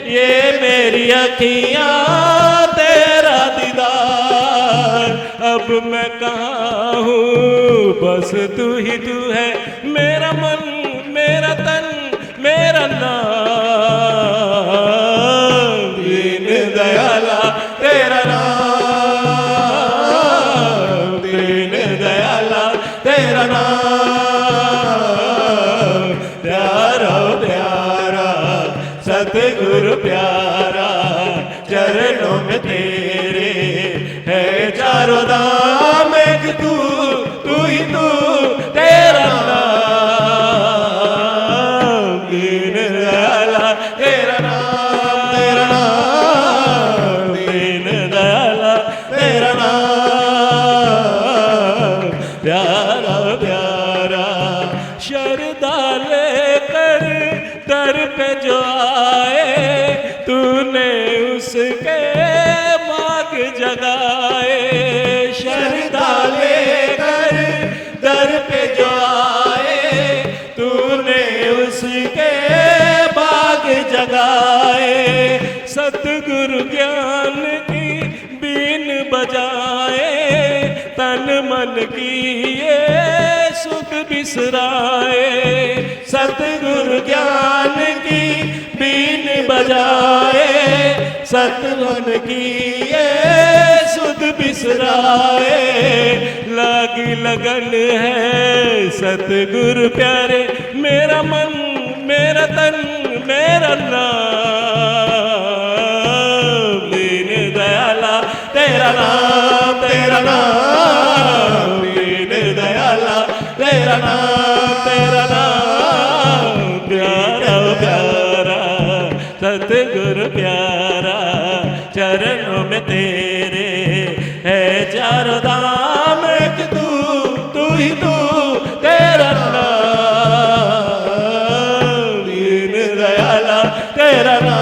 ये मेरी अखियाँ तेरा दीदार। अब मैं कहाँ हूँ, बस तू ही तू है, मेरा मन मेरा तन मेरा नाम। दीन दयाला तेरा नाम, दीन दयाला तेरा नाम। प्यारा प्यारा सतगुरु प्यारा, चरणों में तेरे है चारों धाम। एक तू तू ही तू तेरा नाम। दीन दयाला तेरा नाम, तेरा नाम। दीन दयाला तेरा नाम। प्यारा प्यारा शरदा लेकर दर पे जो आए, तूने उसके मांग जगाए। शरदा लेकर दर पे जो आए, तूने उसके बाग जगाए। सतगुरु ज्ञान की बीन बजाए, तन मन की ये सुध बिसराए। सतगुरु ज्ञान की बीन बजाए, सतमन की ये सुध बिसराए। लागी लगन है सतगुरु प्यारे, मेरा मन मेरा तन मेरा नाम। दीन दयाला तेरा नाम, तेरा नाम। दीन दयाला तेरा नाम, तेरा नाम। प्यारा प्यारा सतगुरु प्यारा, चरणों में तेरे है चारों धाम। एक तू तू ही तू तेरा नाम। दीन दयाला तेरा नाम,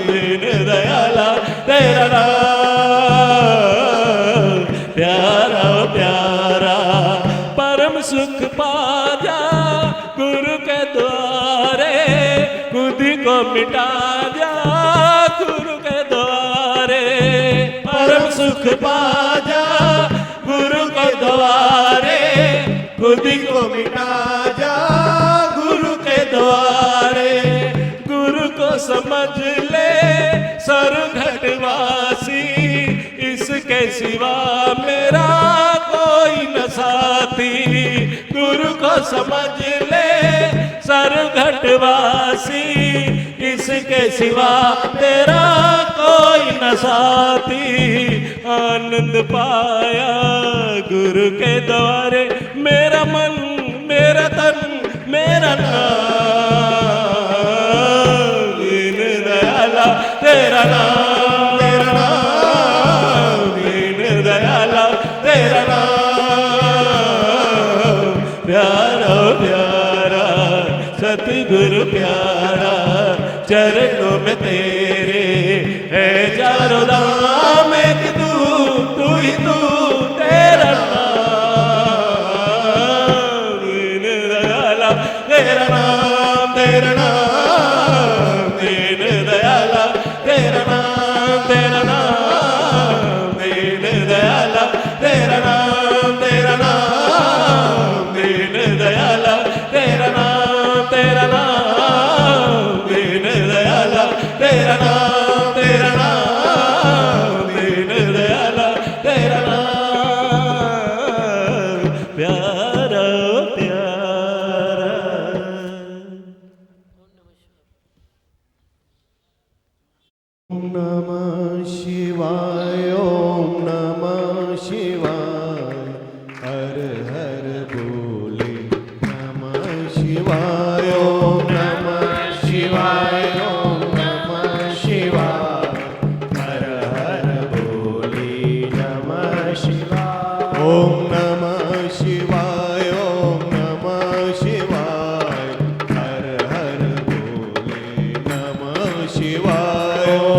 दीन दयाला तेरा नाम। प्यारा प्यारा परम सुख पा जा गुरु के द्वारे, खुद को मिटा जा गुरु के द्वारे। परम सुख पा जा गुरु के द्वारे, खुद को मिटा जा गुरु के द्वारे। गुरु को समझ ले सरघटवासी, इसके सिवा मेरा कोई न साथी। गुरु को समझ ले सरघटवासी, इसके सिवा तेरा कोई न साथी। आनंद पाया गुरु के द्वारे, मेरा मन मेरा तन मेरा नाम। दीन दयाला तेरा नाम, तेरा नाम। दीन दयाला तेरा नाम। प्यारा प्यारा सतगुरु प्यारा, चरणों में तेरे है चारों धाम। एक तू तू ही तू तेरा नाम। दीन दयाला तेरा नाम, तेरा नाम। दीन दयाला तेरा नाम, तेरा नाम। दीन दयाला तेरा नाम, तेरा नाम। दीन दयाला तेरा नाम, तेरा नाम। दीन दयाला तेरा नाम, तेरा नाम। दीन दयाला तेरा नाम। प्यारा प्यारा। ओम नमः शिवाय, ओम नमः शिवाय। हर हर बोले नमः शिवाय, ओम नमः शिवाय, ओम नमः शिवाय। हर हर बोले नमः शिवाय, ओम नमः शिवाय, ओम नमः शिवाय। हर हर बोले नमः शिवाय, ओम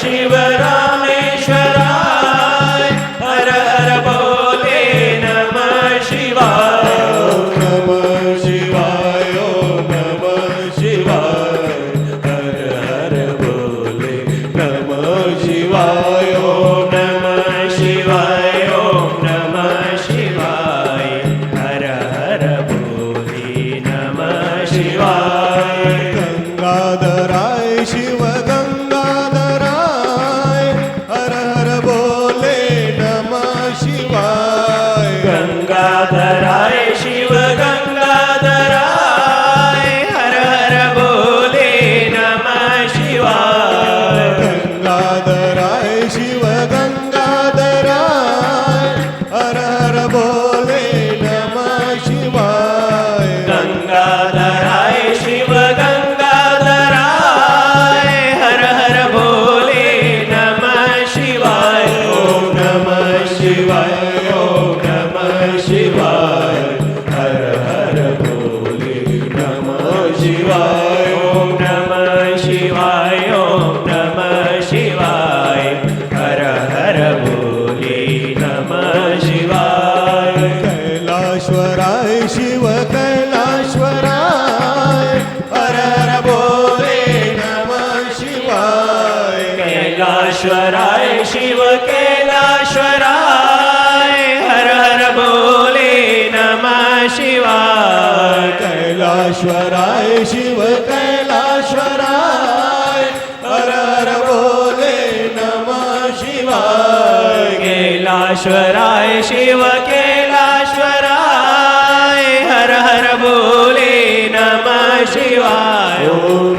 शिव रामेश्वराय हर हर बोले नमः शिवाय नमः शिवाय ओम नमः शिवाय हर हर बोले नमः शिवाय ओम नमः शिवाय ओम नमः शिवाय हर हर बोले नमः शिवाय गंगाधराय शिव गंगाधराय हर हर बोले नमः शिवाय गंगाधराय शिव गंगाधराय हर हर बोले नमः शिवाय गंगाधराय शिव गंगाधराय हर हर बोले नमः शिवाय गंगाधराय शिव गंगाधराय हर हर बोले नमः शिवाय ओम नमः शिवाय ओम नमः शिवाय हर हर बोले नमः शिवाय ओम नमः शिवाय ओम नमः शिवाय हर हर बोले नमः शिवाय कैलाश्वराय शिव कैलाश्वराय हर हर बोले नमः शिवाय कैलाश्वराय शिव कैलाश्वराय हर हर बोले नमः शिवाय कैलाश्वराय शिव कैलाश्वराय हर हर बोले नमः शिवाय कैलाश्वराय शिव कैलाश्वराय हर हर बोले नमः शिवाय ओम